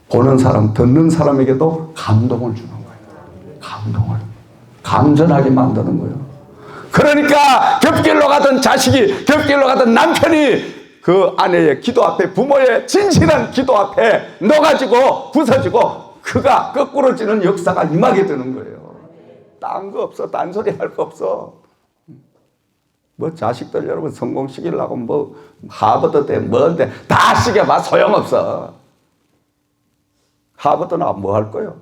보는 사람, 듣는 사람에게도 감동을 주는 거예요. 감동을. 감전하게 만드는 거예요. 그러니까 겹길로 가던 자식이, 겹길로 가던 남편이 그 아내의 기도 앞에, 부모의 진실한 기도 앞에 넣어가지고 부서지고 그가 거꾸로지는 역사가 임하게 되는 거예요. 딴 거 없어. 딴소리 할 거 없어. 뭐 자식들 여러분 성공시키려고 뭐 하버드 때 뭔데 다 시켜봐 소용없어. 하버드 나오면 뭐 할 거예요?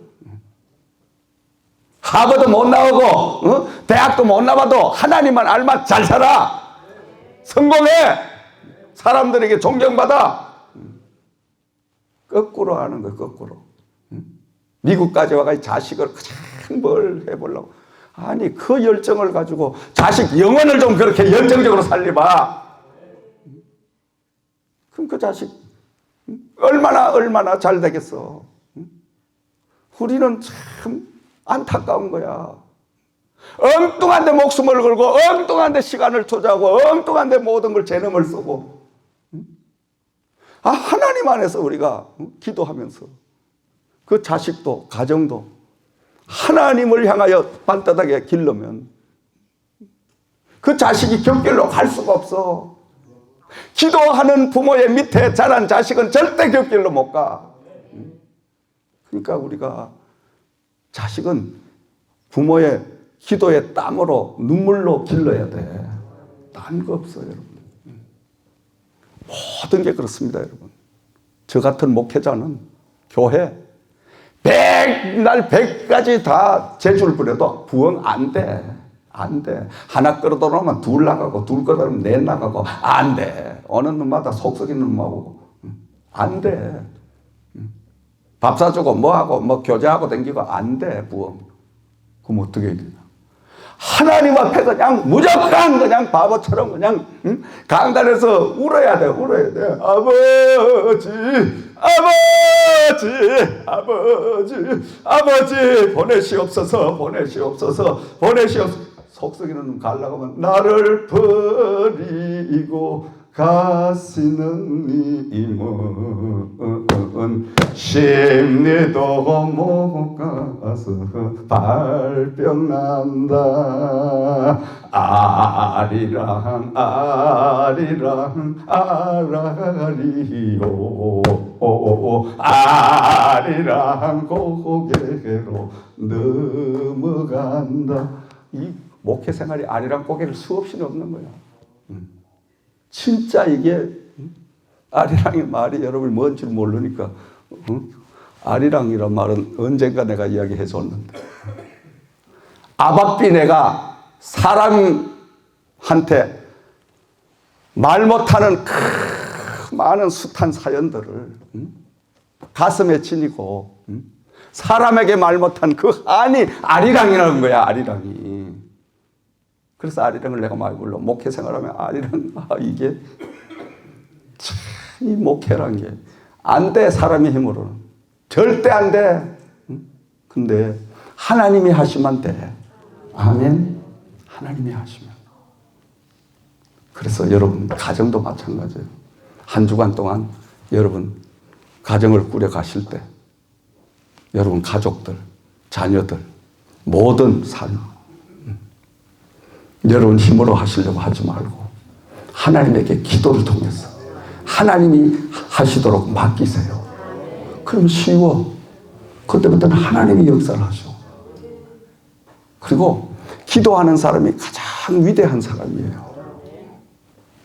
하버드 못 나오고 대학도 못 나와도 하나님만 알면 잘 살아. 성공해. 사람들에게 존경받아. 거꾸로 하는 거예요. 거꾸로. 미국까지 와가지고 자식을 그냥 뭘 해보려고. 아니 그 열정을 가지고 자식 영혼을 좀 그렇게 열정적으로 살려봐. 그럼 그 자식 얼마나 잘 되겠어. 우리는 참 안타까운 거야. 엉뚱한 데 목숨을 걸고 엉뚱한 데 시간을 투자하고 엉뚱한 데 모든 걸 재능을 쓰고 하나님 안에서 우리가 기도하면서 그 자식도 가정도 하나님을 향하여 반듯하게 기르면 그 자식이 곁길로 갈 수가 없어. 기도하는 부모의 밑에 자란 자식은 절대 곁길로 못 가. 그러니까 우리가 자식은 부모의 기도의 땀으로 눈물로 길러야 돼. 딴 거 없어요, 여러분. 모든 게 그렇습니다, 여러분. 저 같은 목회자는 교회 100가지 다 재주를 부려도 부흥 안 돼. 안 돼. 하나 끌어들어오면 둘 나가고 둘 끌어들어오면 넷 나가고 안 돼. 어느 놈마다 속 썩이는 놈하고 안 돼. 밥 사주고 뭐하고 뭐 교제하고 댕기고 안 돼. 부흥. 그럼 어떻게 해야 되냐. 하나님 앞에 그냥 무조건 그냥 바보처럼 그냥 강단에서 울어야 돼, 울어야 돼. 아버지, 아버지, 아버지, 아버지, 보내시옵소서, 보내시옵소서, 보내시옵소서. 속썩이는 가려고 하면 나를 버리고 가시는 님은 심리도 못 가서 발병난다. 아리랑 아리랑 아라리요 아리랑 고개로 넘어간다. 이 목회 생활이 아리랑 고개를 수없이 넘는 거야. 진짜 이게 아리랑의 말이 여러분 뭔지 모르니까 아리랑이란 말은 언젠가 내가 이야기해 줬는데 아바삐 내가 사람한테 말 못하는 많은 숱한 사연들을 가슴에 지니고 사람에게 말 못한 그 한이 아리랑이라는 거야. 아리랑이. 그래서 아리랑을 내가 많이 불러. 목회 생활하면 아리랑, 이게 참 이 목회란 게 안 돼. 사람의 힘으로는 절대 안 돼. 근데 하나님이 하시면 돼. 아멘. 하나님이 하시면. 그래서 여러분 가정도 마찬가지예요. 한 주간 동안 여러분 가정을 꾸려 가실 때 여러분 가족들, 자녀들 모든 삶 여러분 힘으로 하시려고 하지 말고 하나님에게 기도를 통해서 하나님이 하시도록 맡기세요. 그럼 쉬워. 그때부터는 하나님이 역사를 하셔. 그리고 기도하는 사람이 가장 위대한 사람이에요.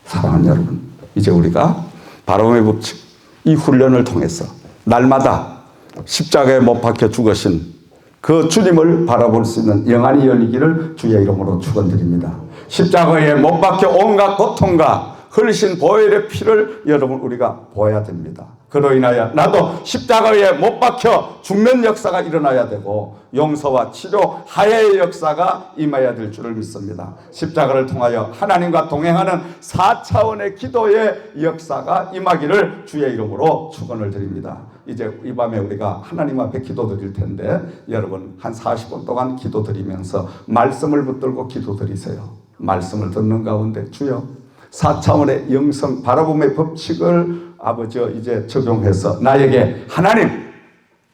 사랑하는 여러분, 이제 우리가 바로의 법칙 이 훈련을 통해서 날마다 십자가에 못 박혀 죽으신 그 주님을 바라볼 수 있는 영안이 열리기를 주의 이름으로 축원드립니다. 십자가에 못 박혀 온갖 고통과 흘리신 보혈의 피를 여러분 우리가 보아야 됩니다. 그로 인하여 나도 십자가에 못 박혀 죽는 역사가 일어나야 되고 용서와 치료, 화해의 역사가 임해야 될 줄을 믿습니다. 십자가를 통하여 하나님과 동행하는 4차원의 기도의 역사가 임하기를 주의 이름으로 축원을 드립니다. 이제 이 밤에 우리가 하나님 앞에 기도 드릴 텐데 여러분 한 40분 동안 기도 드리면서 말씀을 붙들고 기도 드리세요. 말씀을 듣는 가운데 주여 4차원의 영성 바라봄의 법칙을 아버지 이제 적용해서 나에게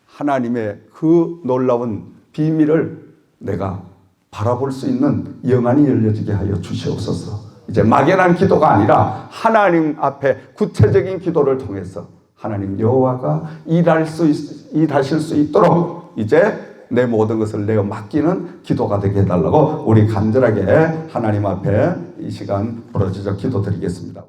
하나님의 그 놀라운 비밀을 내가 바라볼 수 있는 영안이 열려지게 하여 주시옵소서. 이제 막연한 기도가 아니라 하나님 앞에 구체적인 기도를 통해서 하나님 여호와가 일하실 수 있도록 이제 내 모든 것을 내어 맡기는 기도가 되게 해달라고 우리 간절하게 하나님 앞에 이 시간 부르짖어 기도드리겠습니다.